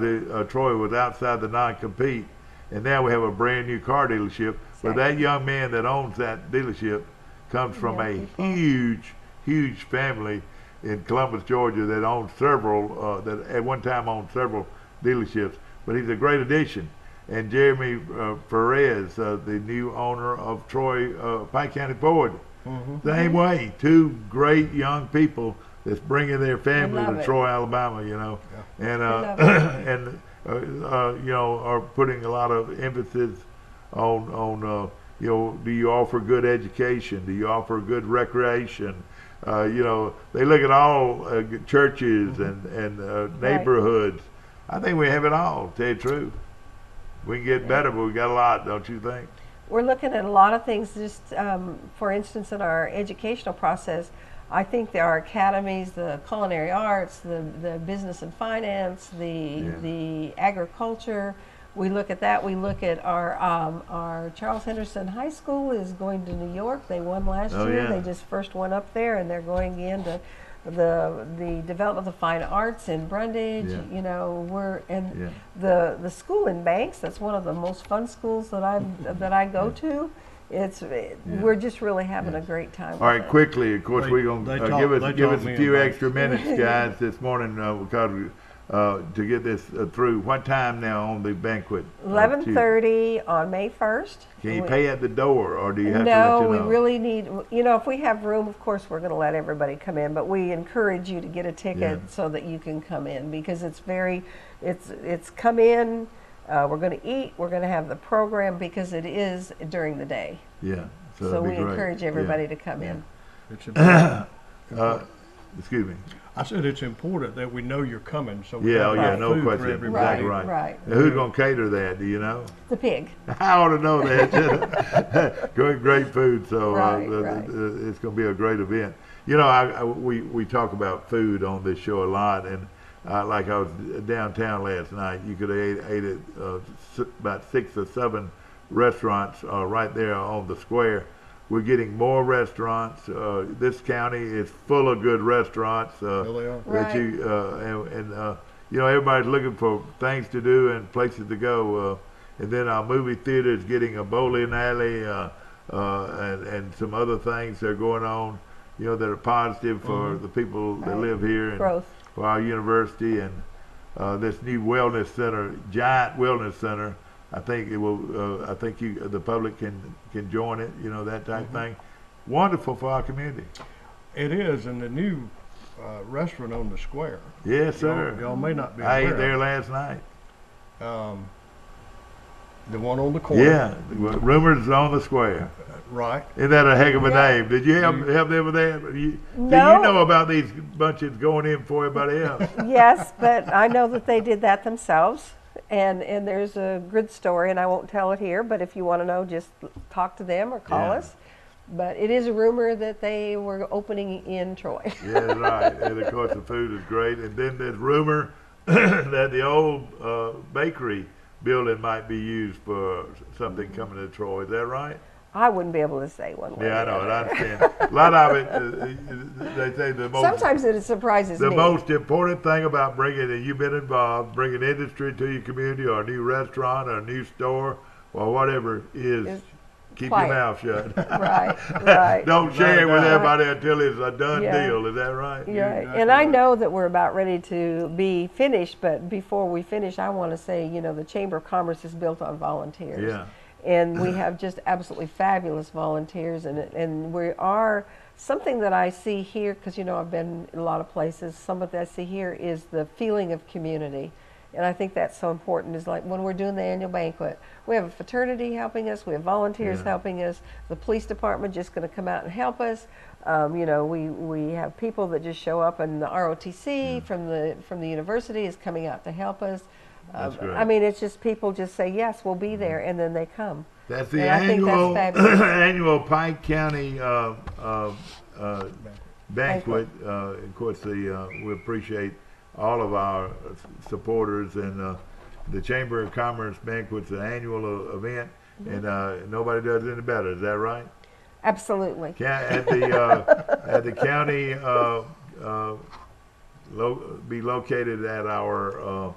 Troy was outside the non-compete. And now we have a brand new car dealership. But that young man that owns that dealership comes from a huge family in Columbus, Georgia that owns several, that at one time owned several dealerships. But he's a great addition. And Jeremy Perez, the new owner of Troy Pike County Ford, same way. Two great young people that's bringing their family to Troy, Alabama, and are putting a lot of emphasis on do you offer good education? Do you offer good recreation? They look at all churches and neighborhoods. I think we have it all, to tell you the truth. We can get better, but we got a lot, don't you think? We're looking at a lot of things. Just for instance, in our educational process, I think there are academies, the culinary arts, the business and finance, the agriculture. We look at that. We look at our Charles Henderson High School is going to New York. They won last year. Yeah. They just first went up there, and they're going into the development of the fine arts in Brundage. The school in Banks. That's one of the most fun schools that I go to. We're just really having a great time. All right, quickly, of course, we're going to give us a few extra minutes, guys, this morning because to get this through. What time now on the banquet? 11:30 on May 1st. Can you pay at the door, or do you have to No, let you we know? really need, if we have room, of course, we're going to let everybody come in, but we encourage you to get a ticket so that you can come in, because it's come in, we're going to eat, we're going to have the program, because it is during the day. Yeah. So we encourage everybody to come in. It's important. Excuse me. I said it's important that we know you're coming, so we no food question. for everybody. Exactly right. Right. Now, who's going to cater that? Do you know? The pig. I ought to know that. Great food, so it's going to be a great event. We talk about food on this show a lot, and like I was downtown last night, you could have ate at about 6 or 7 restaurants right there on the square. We're getting more restaurants. This county is full of good restaurants. They are. That you know, everybody's looking for things to do and places to go. And then our movie theater is getting a bowling alley and some other things that are going on, you know, that are positive for the people that live here and for our university. And this new wellness center, giant wellness center, I think it will. I think the public can join it. You know, that type of thing. Wonderful for our community. It is, and the new restaurant on the square. Yes, sir. Y'all may not be I aware ate there of it. last night. The one on the corner. Yeah, Rumors on the Square. Right. Isn't that a heck of a name? Did you help them with that? Do you know about these bunches going in for everybody else? Yes, but I know that they did that themselves. And there's a good story, and I won't tell it here, but if you want to know, just talk to them or call us. But it is a rumor that they were opening in Troy. Yeah, that's right. And of course the food is great. And then there's rumor that the old bakery building might be used for something coming to Troy. Is that right? I wouldn't be able to say one way. Yeah, I know. I understand. A lot of it, they say the most. Sometimes it surprises me. The most important thing about bringing, and you've been involved, bringing industry to your community, or a new restaurant, or a new store, or whatever, is keep quiet. your mouth shut. Right. Don't share it with everybody until it's a done deal. Is that right? Right. And I know that we're about ready to be finished, but before we finish, I want to say, you know, the Chamber of Commerce is built on volunteers. Yeah. And we have just absolutely fabulous volunteers, and we are, something that I see here, because, you know, I've been in a lot of places, something that I see here is the feeling of community. And I think that's so important, is like when we're doing the annual banquet, we have a fraternity helping us, we have volunteers helping us, the police department just going to come out and help us. You know, we have people that just show up, and the ROTC from the university is coming out to help us. I mean, it's just people just say, yes, we'll be there, and then they come. That's the annual annual Pike County banquet. Of course, we appreciate all of our supporters, and the Chamber of Commerce banquet's an annual event, and nobody does it any better. Is that right? Absolutely. At the county, be located at our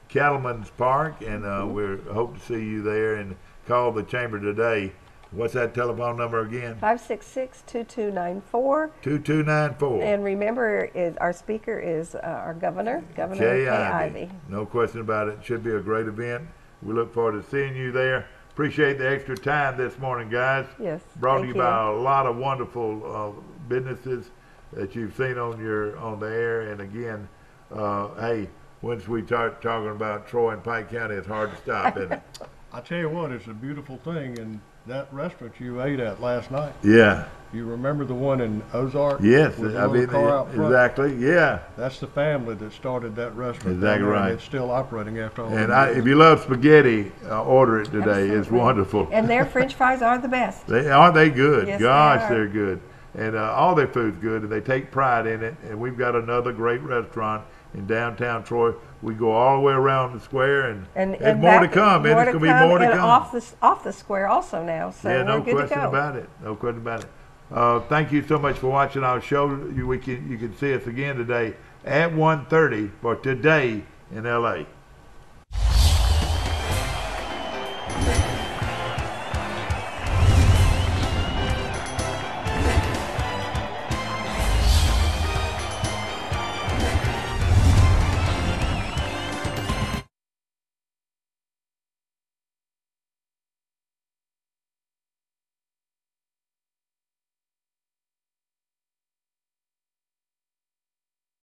Cattleman's Park, and we hope to see you there, and call the chamber today. What's that telephone number again? 566-2294. 2294. And remember, our speaker is our governor, Governor Kay Ivey. No question about it. Should be a great event. We look forward to seeing you there. Appreciate the extra time this morning, guys. Yes. Brought to you by a lot of wonderful businesses that you've seen on the air. And again, hey, once we start talking about Troy and Pike County, it's hard to stop, isn't it? I tell you what, it's a beautiful thing, and that restaurant you ate at last night. Yeah. You remember the one in Ozark? Yes, I mean, exactly. Yeah. That's the family that started that restaurant. Exactly right. And it's still operating after all. And if you love spaghetti, order it today. Absolutely. It's wonderful. And their French fries are the best. Aren't they good? Yes, gosh, they are. they're good. And all their food's good, and they take pride in it. And we've got another great restaurant in downtown Troy. We go all the way around the square, and there's more to come. And it's going to be more to come. Off the square also now. So yeah, no question about it. No question about it. Thank you so much for watching our show. You can see us again today at 1:30 for Today in LA.